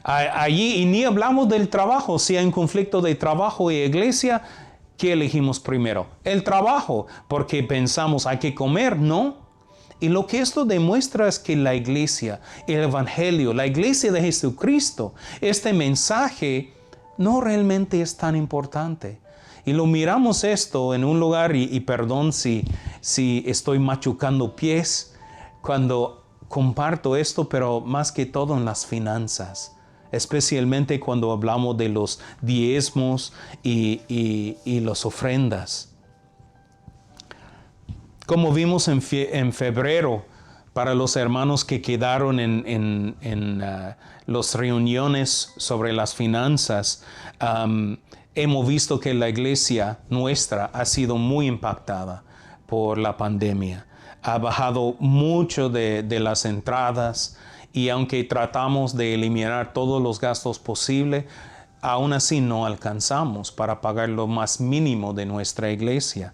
Allí, y ni hablamos del trabajo, si hay un conflicto de trabajo y iglesia, ¿qué elegimos primero? El trabajo, porque pensamos hay que comer, ¿no? Y lo que esto demuestra es que la iglesia, el evangelio, la iglesia de Jesucristo, este mensaje no realmente es tan importante. Y lo miramos esto en un lugar, y perdón si estoy machucando pies cuando comparto esto, pero más que todo en las finanzas. Especialmente cuando hablamos de los diezmos y las ofrendas. Como vimos en febrero, para los hermanos que quedaron en las reuniones sobre las finanzas, hemos visto que la iglesia nuestra ha sido muy impactada por la pandemia. Ha bajado mucho de las entradas, y aunque tratamos de eliminar todos los gastos posibles, aún así no alcanzamos para pagar lo más mínimo de nuestra iglesia.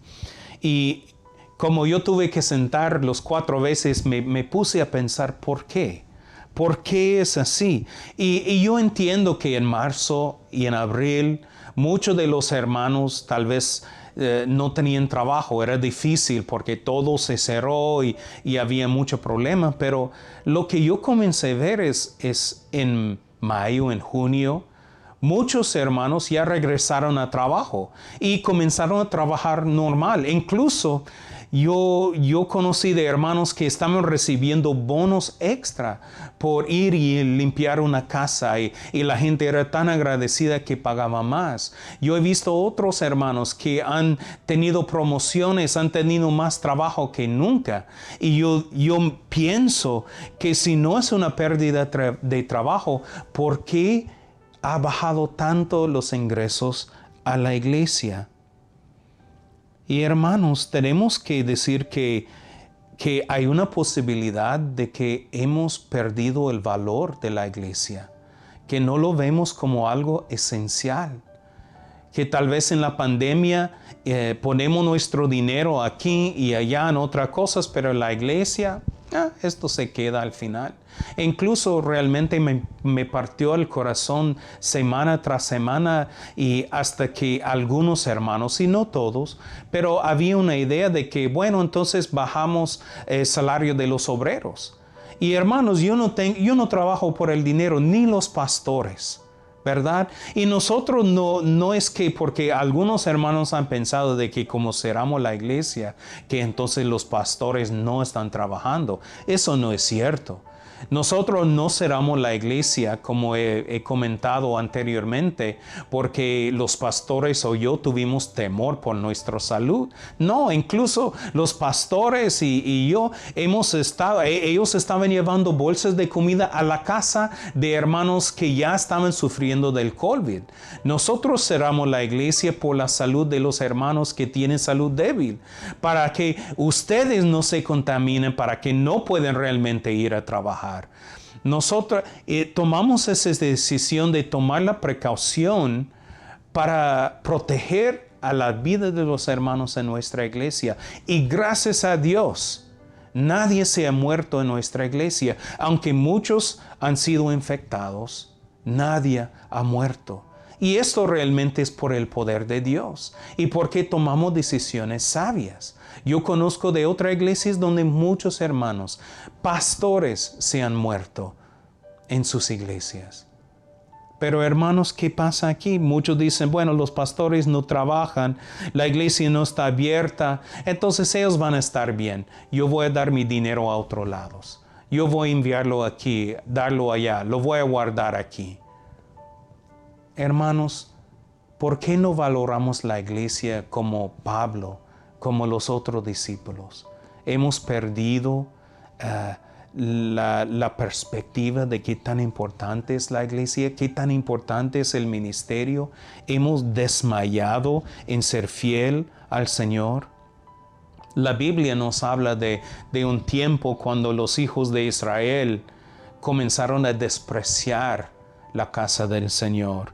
Y como yo tuve que sentar los 4 veces, me puse a pensar ¿por qué? ¿Por qué es así? Y yo entiendo que en marzo y en abril muchos de los hermanos tal vez no tenían trabajo, era difícil porque todo se cerró y había mucho problema, pero lo que yo comencé a ver es en mayo, en junio, muchos hermanos ya regresaron a trabajo y comenzaron a trabajar normal. Incluso yo conocí de hermanos que estaban recibiendo bonos extra por ir y limpiar una casa, y la gente era tan agradecida que pagaba más. Yo he visto otros hermanos que han tenido promociones, han tenido más trabajo que nunca. Y yo pienso que si no es una pérdida de trabajo, ¿por qué ha bajado tanto los ingresos a la iglesia? Y hermanos, tenemos que decir que hay una posibilidad de que hemos perdido el valor de la iglesia, que no lo vemos como algo esencial, que tal vez en la pandemia ponemos nuestro dinero aquí y allá en otras cosas, pero en la iglesia, esto se queda al final. E incluso realmente me partió el corazón semana tras semana, y hasta que algunos hermanos, y no todos, pero había una idea de que, bueno, entonces bajamos el salario de los obreros. Y hermanos, yo no trabajo por el dinero, ni los pastores, ¿verdad? Y nosotros no es que porque algunos hermanos han pensado de que como cerramos la iglesia, que entonces los pastores no están trabajando. Eso no es cierto. Nosotros no cerramos la iglesia, como he comentado anteriormente, porque los pastores o yo tuvimos temor por nuestra salud. No, incluso los pastores y yo ellos estaban llevando bolsas de comida a la casa de hermanos que ya estaban sufriendo del COVID. Nosotros cerramos la iglesia por la salud de los hermanos que tienen salud débil, para que ustedes no se contaminen, para que no puedan realmente ir a trabajar. Nosotros tomamos esa decisión de tomar la precaución para proteger a la vida de los hermanos en nuestra iglesia. Y gracias a Dios, nadie se ha muerto en nuestra iglesia. Aunque muchos han sido infectados, nadie ha muerto. Y esto realmente es por el poder de Dios y porque tomamos decisiones sabias. Yo conozco de otras iglesias donde muchos hermanos, pastores, se han muerto en sus iglesias. Pero hermanos, ¿qué pasa aquí? Muchos dicen, bueno, los pastores no trabajan, la iglesia no está abierta, entonces ellos van a estar bien. Yo voy a dar mi dinero a otros lados. Yo voy a enviarlo aquí, darlo allá, lo voy a guardar aquí. Hermanos, ¿por qué no valoramos la iglesia como Pablo, como los otros discípulos? Hemos perdido la perspectiva de qué tan importante es la iglesia, qué tan importante es el ministerio. Hemos desmayado en ser fiel al Señor. La Biblia nos habla de un tiempo cuando los hijos de Israel comenzaron a despreciar la casa del Señor.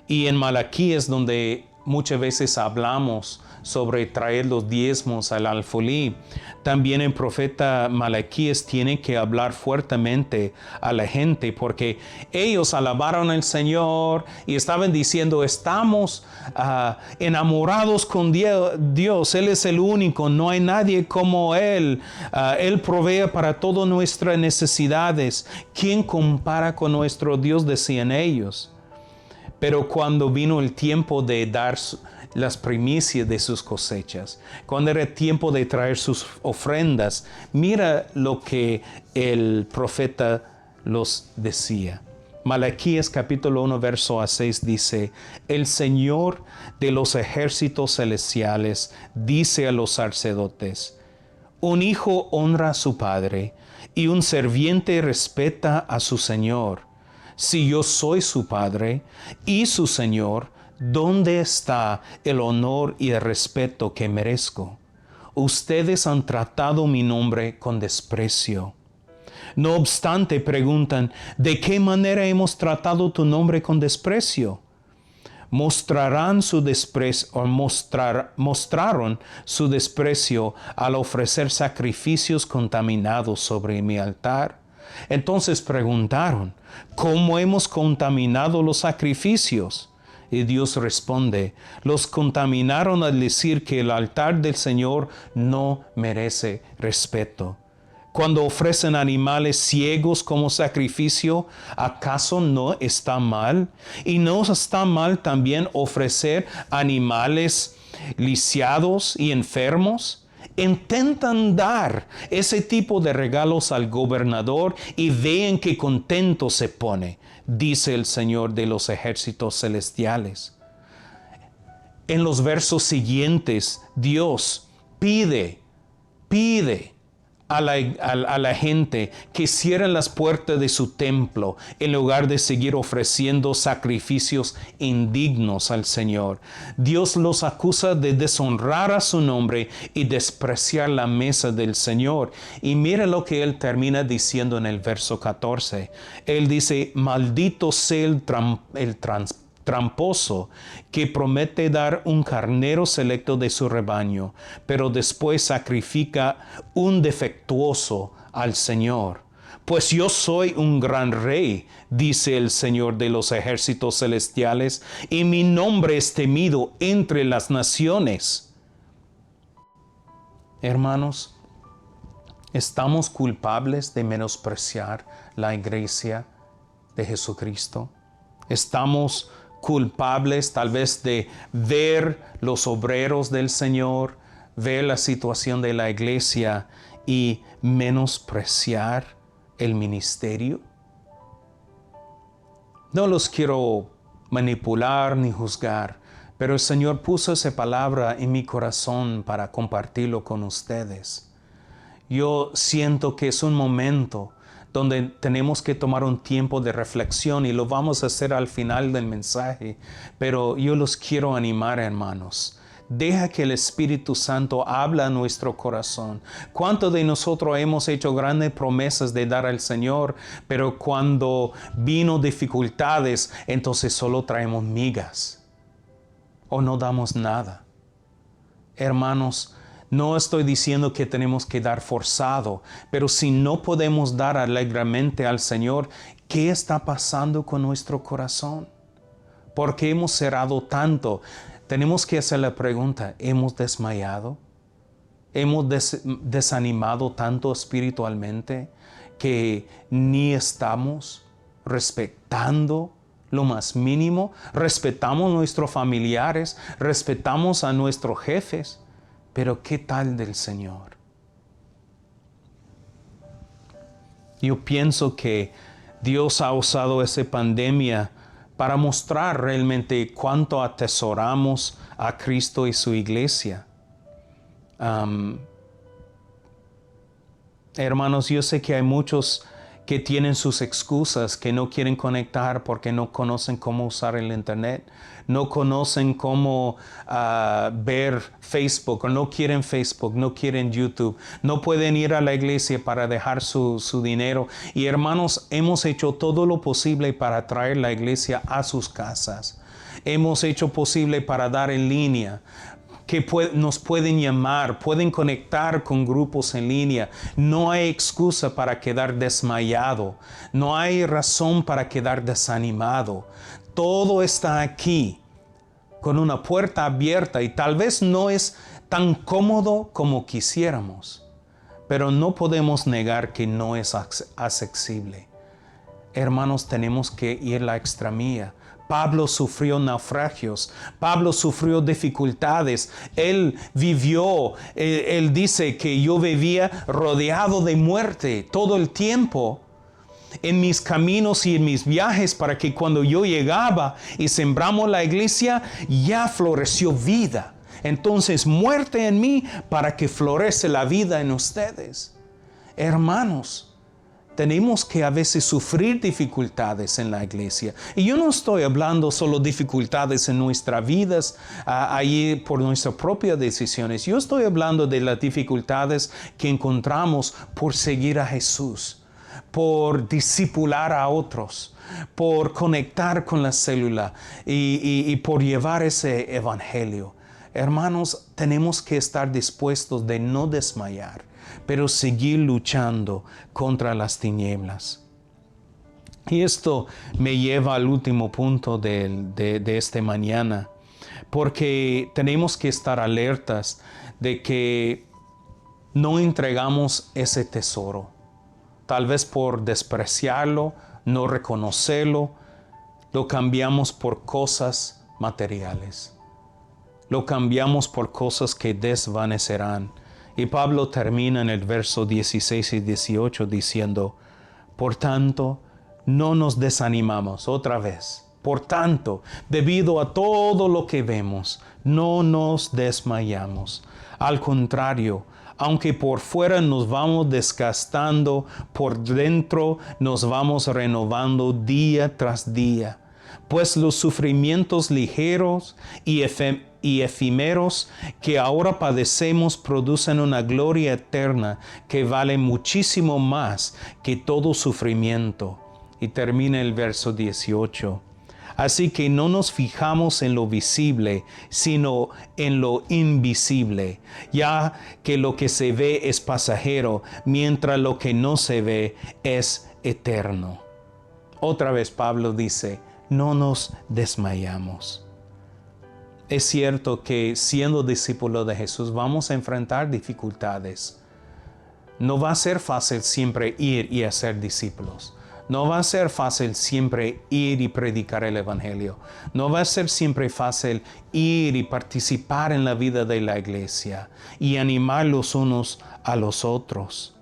Y en Malaquías, donde muchas veces hablamos sobre traer los diezmos al alfolí, también el profeta Malaquías tiene que hablar fuertemente a la gente, porque ellos alabaron al Señor y estaban diciendo, estamos enamorados con Dios, Él es el único, no hay nadie como Él, Él provee para todas nuestras necesidades, ¿quién compara con nuestro Dios?, decían ellos. Pero cuando vino el tiempo de dar las primicias de sus cosechas, cuando era tiempo de traer sus ofrendas, mira lo que el profeta los decía. Malaquías capítulo 1 verso 6 dice, el Señor de los ejércitos celestiales dice a los sacerdotes, un hijo honra a su padre y un sirviente respeta a su Señor. Si yo soy su padre y su Señor, ¿dónde está el honor y el respeto que merezco? Ustedes han tratado mi nombre con desprecio. No obstante, preguntan, ¿de qué manera hemos tratado tu nombre con desprecio? Mostraron su desprecio al ofrecer sacrificios contaminados sobre mi altar. Entonces preguntaron, ¿cómo hemos contaminado los sacrificios? Y Dios responde, los contaminaron al decir que el altar del Señor no merece respeto. Cuando ofrecen animales ciegos como sacrificio, ¿acaso no está mal? ¿Y no está mal también ofrecer animales lisiados y enfermos? Intentan dar ese tipo de regalos al gobernador y vean qué contento se pone, dice el Señor de los ejércitos celestiales. En los versos siguientes, Dios pide a la gente que cierren las puertas de su templo en lugar de seguir ofreciendo sacrificios indignos al Señor. Dios los acusa de deshonrar a su nombre y despreciar la mesa del Señor. Y mira lo que Él termina diciendo en el verso 14. Él dice, maldito sea el tramposo que promete dar un carnero selecto de su rebaño, pero después sacrifica un defectuoso al Señor. Pues yo soy un gran rey, dice el Señor de los ejércitos celestiales, y mi nombre es temido entre las naciones. Hermanos, ¿estamos culpables de menospreciar la iglesia de Jesucristo? ¿Estamos culpables tal vez de ver los obreros del Señor, ver la situación de la iglesia y menospreciar el ministerio. No los quiero manipular ni juzgar, pero el Señor puso esa palabra en mi corazón para compartirlo con ustedes. Yo siento que es un momento donde tenemos que tomar un tiempo de reflexión y lo vamos a hacer al final del mensaje, pero yo los quiero animar, hermanos. Deja que el Espíritu Santo hable a nuestro corazón. ¿Cuántos de nosotros hemos hecho grandes promesas de dar al Señor, pero cuando vino dificultades, entonces solo traemos migas o no damos nada? Hermanos, no estoy diciendo que tenemos que dar forzado, pero si no podemos dar alegremente al Señor, ¿qué está pasando con nuestro corazón? ¿Por qué hemos cerrado tanto? Tenemos que hacer la pregunta, ¿hemos desmayado? ¿Hemos desanimado tanto espiritualmente que ni estamos respetando lo más mínimo? Respetamos a nuestros familiares, respetamos a nuestros jefes, pero ¿qué tal del Señor? Yo pienso que Dios ha usado esa pandemia para mostrar realmente cuánto atesoramos a Cristo y su iglesia. Hermanos, yo sé que hay muchos que tienen sus excusas, que no quieren conectar porque no conocen cómo usar el internet, no conocen cómo ver Facebook, o no quieren Facebook, no quieren YouTube, no pueden ir a la iglesia para dejar su dinero. Y hermanos, hemos hecho todo lo posible para traer la iglesia a sus casas. Hemos hecho posible para dar en línea, que nos pueden llamar, pueden conectar con grupos en línea. No hay excusa para quedar desmayado, no hay razón para quedar desanimado. Todo está aquí, con una puerta abierta, y tal vez no es tan cómodo como quisiéramos, pero no podemos negar que no es accesible. Hermanos, tenemos que ir la extra milla. Pablo sufrió naufragios, Pablo sufrió dificultades, él vivió, él dice que yo vivía rodeado de muerte todo el tiempo en mis caminos y en mis viajes, para que cuando yo llegaba y sembramos la iglesia, ya floreció vida. Entonces, muerte en mí para que florece la vida en ustedes. Hermanos, tenemos que a veces sufrir dificultades en la iglesia. Y yo no estoy hablando solo dificultades en nuestras vidas, ahí por nuestras propias decisiones. Yo estoy hablando de las dificultades que encontramos por seguir a Jesús, por discipular a otros, por conectar con la célula y por llevar ese evangelio. Hermanos, tenemos que estar dispuestos de no desmayar, pero seguir luchando contra las tinieblas. Y esto me lleva al último punto de esta mañana, porque tenemos que estar alertas de que no entregamos ese tesoro. Tal vez por despreciarlo, no reconocerlo, lo cambiamos por cosas materiales. Lo cambiamos por cosas que desvanecerán. Y Pablo termina en el verso 16 y 18 diciendo, por tanto, no nos desanimamos. Otra vez, por tanto, debido a todo lo que vemos, no nos desmayamos. Al contrario, aunque por fuera nos vamos desgastando, por dentro nos vamos renovando día tras día. Pues los sufrimientos ligeros y efímeros que ahora padecemos producen una gloria eterna que vale muchísimo más que todo sufrimiento. Y termina el verso 18. Así que no nos fijamos en lo visible, sino en lo invisible, ya que lo que se ve es pasajero, mientras lo que no se ve es eterno. Otra vez Pablo dice, no nos desmayamos. Es cierto que siendo discípulos de Jesús vamos a enfrentar dificultades. No va a ser fácil siempre ir y hacer discípulos. No va a ser fácil siempre ir y predicar el Evangelio. No va a ser siempre fácil ir y participar en la vida de la iglesia y animar los unos a los otros.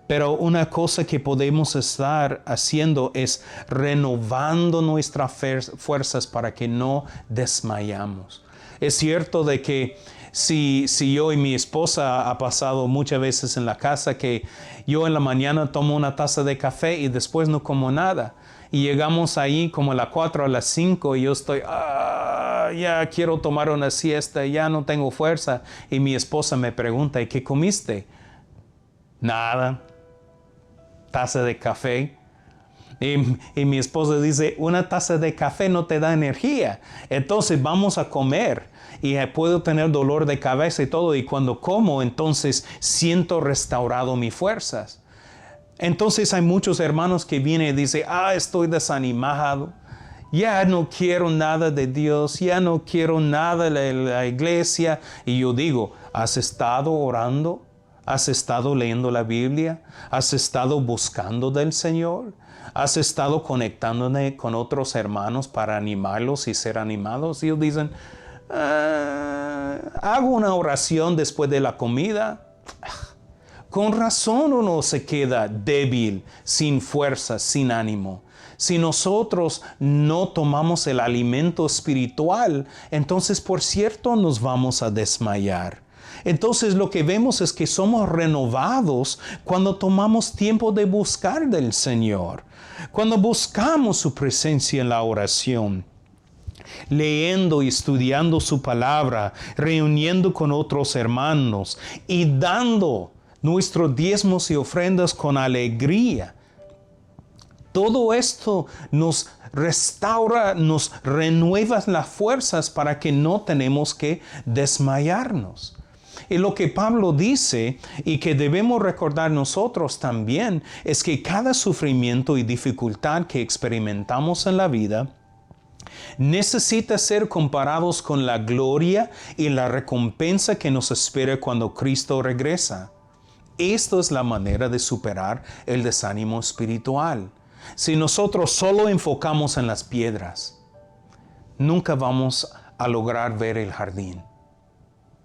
Pero una cosa que podemos estar haciendo es renovando nuestras fuerzas para que no desmayamos. Es cierto de que si yo y mi esposa ha pasado muchas veces en la casa que yo en la mañana tomo una taza de café y después no como nada. Y llegamos ahí como a las 4 a las 5 y yo estoy, ya quiero tomar una siesta, ya no tengo fuerza. Y mi esposa me pregunta, ¿y qué comiste? Nada. Taza de café. Y mi esposa dice, una taza de café no te da energía. Entonces vamos a comer. Y puedo tener dolor de cabeza y todo. Y cuando como, entonces siento restaurado mis fuerzas. Entonces hay muchos hermanos que vienen y dicen, estoy desanimado. Ya no quiero nada de Dios. Ya no quiero nada de la iglesia. Y yo digo, ¿has estado orando? ¿Has estado leyendo la Biblia? ¿Has estado buscando del Señor? ¿Has estado conectándote con otros hermanos para animarlos y ser animados? Y ellos dicen, hago una oración después de la comida. Con razón uno se queda débil, sin fuerza, sin ánimo. Si nosotros no tomamos el alimento espiritual, entonces por cierto nos vamos a desmayar. Entonces lo que vemos es que somos renovados cuando tomamos tiempo de buscar del Señor, cuando buscamos su presencia en la oración, leyendo y estudiando su palabra, reuniendo con otros hermanos y dando nuestros diezmos y ofrendas con alegría. Todo esto nos restaura, nos renueva las fuerzas para que no tenemos que desmayarnos. Y lo que Pablo dice y que debemos recordar nosotros también es que cada sufrimiento y dificultad que experimentamos en la vida necesita ser comparados con la gloria y la recompensa que nos espera cuando Cristo regresa. Esto es la manera de superar el desánimo espiritual. Si nosotros solo enfocamos en las piedras, nunca vamos a lograr ver el jardín.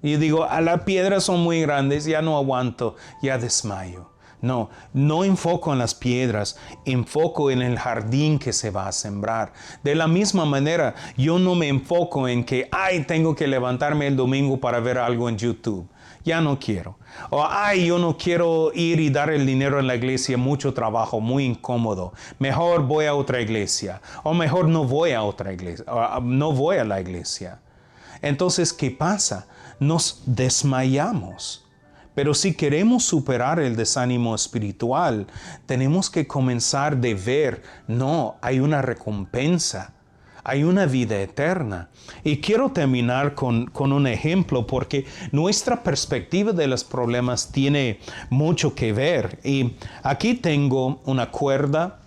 Y digo, las piedras son muy grandes, ya no aguanto, ya desmayo. No enfoco en las piedras, enfoco en el jardín que se va a sembrar. De la misma manera, yo no me enfoco en que, tengo que levantarme el domingo para ver algo en YouTube. Ya no quiero. O, yo no quiero ir y dar el dinero en la iglesia, mucho trabajo, muy incómodo. Mejor voy a otra iglesia. O mejor no voy a otra iglesia. No voy a la iglesia. Entonces, ¿qué pasa? Nos desmayamos. Pero si queremos superar el desánimo espiritual, tenemos que comenzar de ver, hay una recompensa, hay una vida eterna. Y quiero terminar con un ejemplo porque nuestra perspectiva de los problemas tiene mucho que ver. Y aquí tengo una cuerda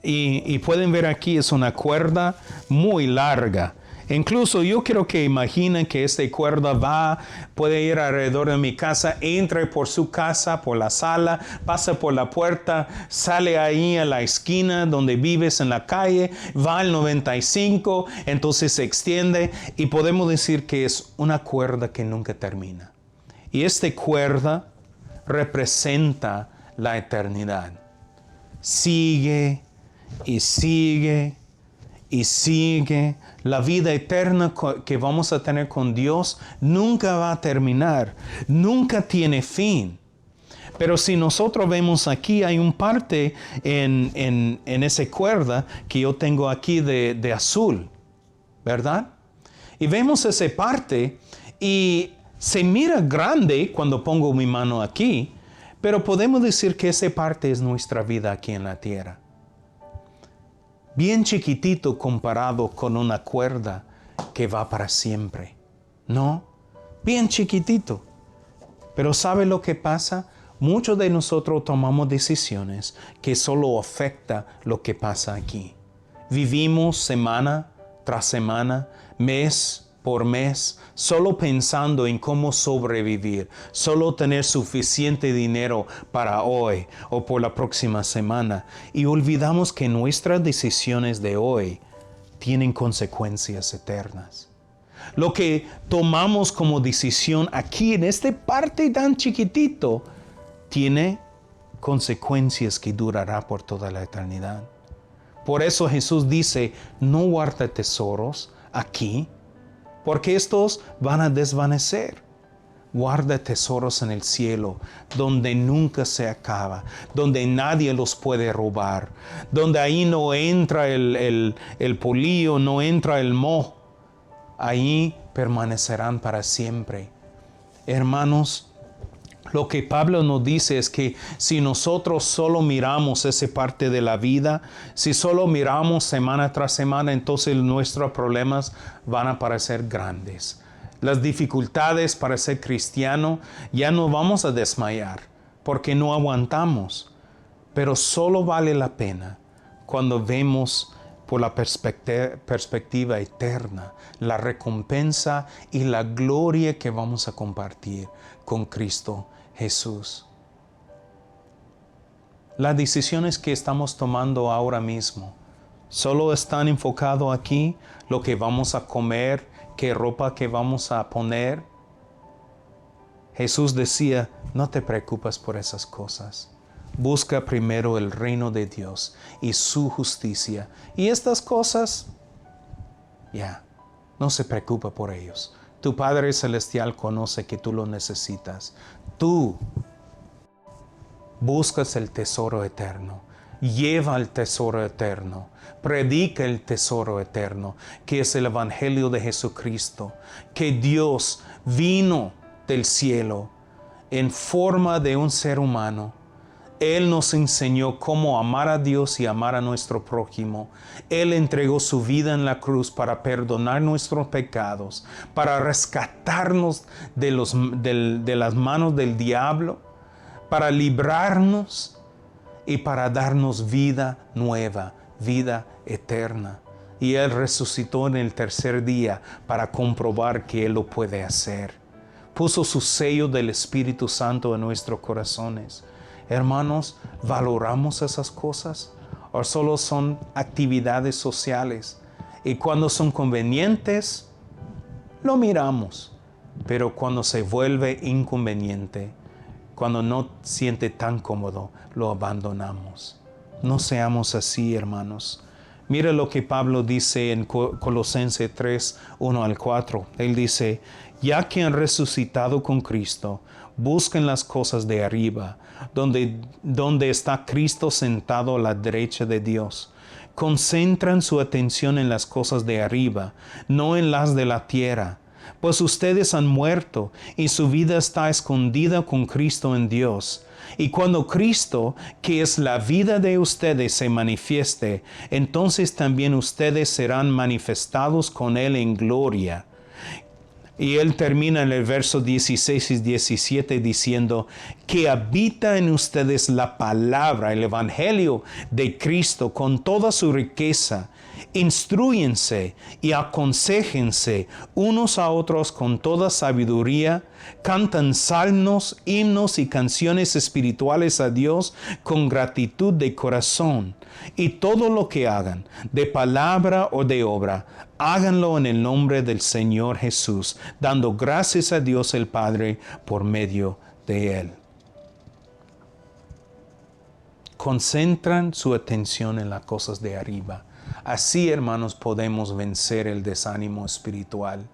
y pueden ver aquí es una cuerda muy larga. Incluso yo quiero que imaginen que esta cuerda puede ir alrededor de mi casa, entre por su casa, por la sala, pasa por la puerta, sale ahí a la esquina donde vives en la calle, va al 95, entonces se extiende y podemos decir que es una cuerda que nunca termina. Y esta cuerda representa la eternidad. Sigue y sigue y sigue. La vida eterna que vamos a tener con Dios nunca va a terminar, nunca tiene fin. Pero si nosotros vemos aquí, hay un parte en esa cuerda que yo tengo aquí de azul, ¿verdad? Y vemos esa parte y se mira grande cuando pongo mi mano aquí, pero podemos decir que esa parte es nuestra vida aquí en la tierra. Bien chiquitito comparado con una cuerda que va para siempre. ¿No? Bien chiquitito. Pero ¿sabe lo que pasa? Muchos de nosotros tomamos decisiones que solo afectan lo que pasa aquí. Vivimos semana tras semana, mes por mes, solo pensando en cómo sobrevivir, solo tener suficiente dinero para hoy o por la próxima semana. Y olvidamos que nuestras decisiones de hoy tienen consecuencias eternas. Lo que tomamos como decisión aquí en esta parte tan chiquitito tiene consecuencias que durará por toda la eternidad. Por eso Jesús dice, no guarda tesoros aquí, porque estos van a desvanecer. Guarda tesoros en el cielo, donde nunca se acaba, donde nadie los puede robar, donde ahí no entra el polillo, no entra el moho. Ahí permanecerán para siempre. Hermanos, lo que Pablo nos dice es que si nosotros solo miramos esa parte de la vida, si solo miramos semana tras semana, entonces nuestros problemas van a parecer grandes. Las dificultades para ser cristiano ya no vamos a desmayar porque no aguantamos, pero solo vale la pena cuando vemos por la perspectiva eterna, la recompensa y la gloria que vamos a compartir con Cristo Jesús. Las decisiones que estamos tomando ahora mismo solo están enfocadas aquí, lo que vamos a comer, qué ropa que vamos a poner. Jesús decía, no te preocupes por esas cosas. Busca primero el reino de Dios y su justicia. Y estas cosas, no se preocupa por ellos. Tu Padre Celestial conoce que tú lo necesitas. Tú buscas el tesoro eterno. Lleva el tesoro eterno. Predica el tesoro eterno, que es el Evangelio de Jesucristo. Que Dios vino del cielo en forma de un ser humano. Él nos enseñó cómo amar a Dios y amar a nuestro prójimo. Él entregó su vida en la cruz para perdonar nuestros pecados, para rescatarnos de las manos del diablo, para librarnos y para darnos vida nueva, vida eterna. Y Él resucitó en el tercer día para comprobar que Él lo puede hacer. Puso su sello del Espíritu Santo en nuestros corazones. Hermanos, ¿valoramos esas cosas? ¿O solo son actividades sociales? Y cuando son convenientes, lo miramos. Pero cuando se vuelve inconveniente, cuando no siente tan cómodo, lo abandonamos. No seamos así, hermanos. Mira lo que Pablo dice en Colosenses 3, 1 al 4. Él dice, ya que han resucitado con Cristo, busquen las cosas de arriba, donde está Cristo sentado a la derecha de Dios. Concentran su atención en las cosas de arriba, no en las de la tierra. Pues ustedes han muerto y su vida está escondida con Cristo en Dios. Y cuando Cristo, que es la vida de ustedes, se manifieste, entonces también ustedes serán manifestados con Él en gloria. Y Él termina en el verso 16 y 17 diciendo, que habita en ustedes la palabra, el Evangelio de Cristo con toda su riqueza. Instrúyense y aconséjense unos a otros con toda sabiduría, cantan salmos, himnos y canciones espirituales a Dios con gratitud de corazón. Y todo lo que hagan, de palabra o de obra, háganlo en el nombre del Señor Jesús, dando gracias a Dios el Padre por medio de Él. Concentran su atención en las cosas de arriba. Así, hermanos, podemos vencer el desánimo espiritual.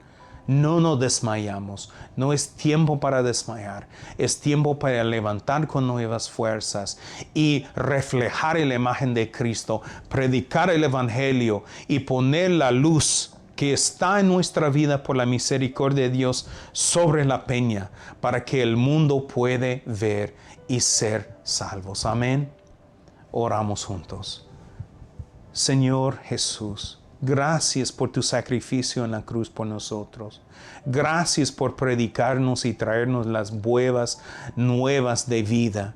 No nos desmayamos. No es tiempo para desmayar. Es tiempo para levantar con nuevas fuerzas y reflejar la imagen de Cristo, predicar el Evangelio y poner la luz que está en nuestra vida por la misericordia de Dios sobre la peña para que el mundo pueda ver y ser salvos. Amén. Oramos juntos. Señor Jesús, gracias por tu sacrificio en la cruz por nosotros. Gracias por predicarnos y traernos las buenas nuevas de vida.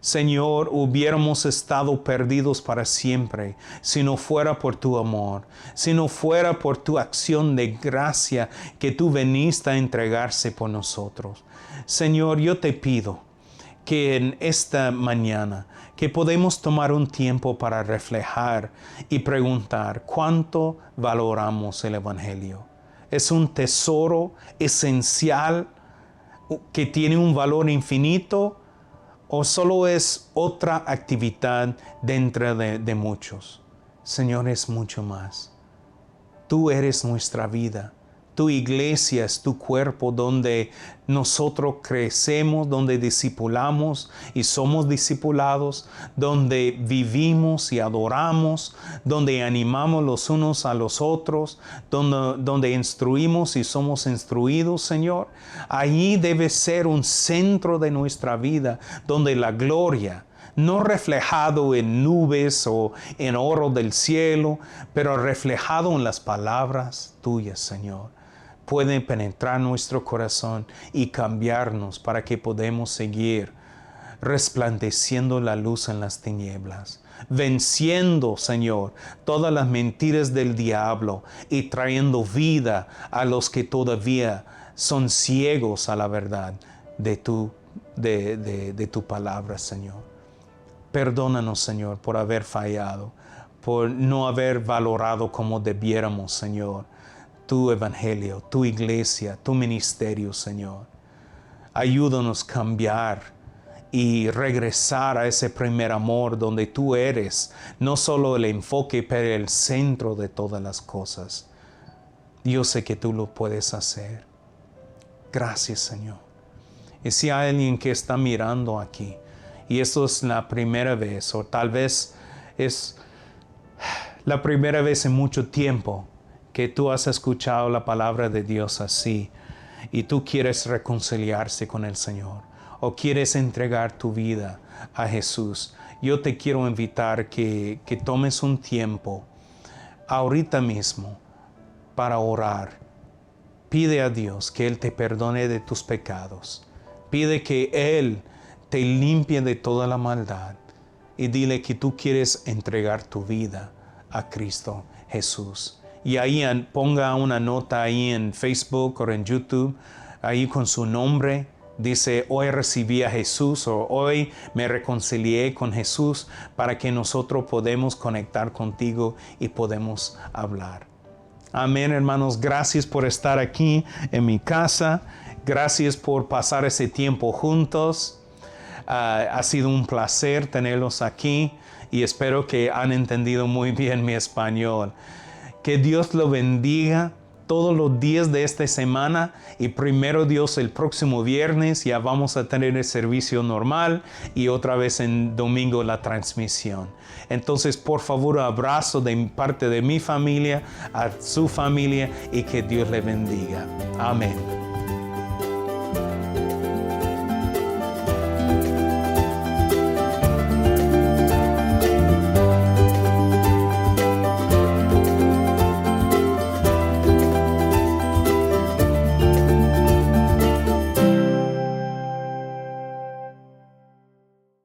Señor, hubiéramos estado perdidos para siempre si no fuera por tu amor, si no fuera por tu acción de gracia que tú veniste a entregarse por nosotros. Señor, yo te pido que en esta mañana que podemos tomar un tiempo para reflejar y preguntar cuánto valoramos el Evangelio. Es un tesoro esencial que tiene un valor infinito, ¿O solo es otra actividad dentro de muchos? Señor, es mucho más. Tú eres nuestra vida. Tu iglesia es tu cuerpo donde nosotros crecemos, donde discipulamos y somos discipulados, donde vivimos y adoramos, donde animamos los unos a los otros, donde instruimos y somos instruidos, Señor. Allí debe ser un centro de nuestra vida, donde la gloria, no reflejado en nubes o en oro del cielo, pero reflejado en las palabras tuyas, Señor, pueden penetrar nuestro corazón y cambiarnos para que podamos seguir resplandeciendo la luz en las tinieblas, venciendo, Señor, todas las mentiras del diablo y trayendo vida a los que todavía son ciegos a la verdad de tu palabra, Señor. Perdónanos, Señor, por haber fallado, por no haber valorado como debiéramos, Señor, tu evangelio, tu iglesia, tu ministerio, Señor. Ayúdanos a cambiar y regresar a ese primer amor donde tú eres no solo el enfoque, pero el centro de todas las cosas. Yo sé que tú lo puedes hacer. Gracias, Señor. Y si hay alguien que está mirando aquí, y esto es la primera vez, o tal vez es la primera vez en mucho tiempo que tú has escuchado la palabra de Dios así, y tú quieres reconciliarse con el Señor, o quieres entregar tu vida a Jesús, yo te quiero invitar que tomes un tiempo ahorita mismo para orar. Pide a Dios que Él te perdone de tus pecados. Pide que Él te limpie de toda la maldad. Y dile que tú quieres entregar tu vida a Cristo Jesús. Y ahí ponga una nota ahí en Facebook o en YouTube, ahí con su nombre. Dice, hoy recibí a Jesús, o hoy me reconcilié con Jesús, para que nosotros podamos conectar contigo y podemos hablar. Amén, hermanos. Gracias por estar aquí en mi casa. Gracias por pasar ese tiempo juntos. Ha sido un placer tenerlos aquí y espero que han entendido muy bien mi español. Que Dios lo bendiga todos los días de esta semana, y primero Dios, el próximo viernes ya vamos a tener el servicio normal y otra vez en domingo la transmisión. Entonces, por favor, abrazo de parte de mi familia a su familia y que Dios le bendiga. Amén.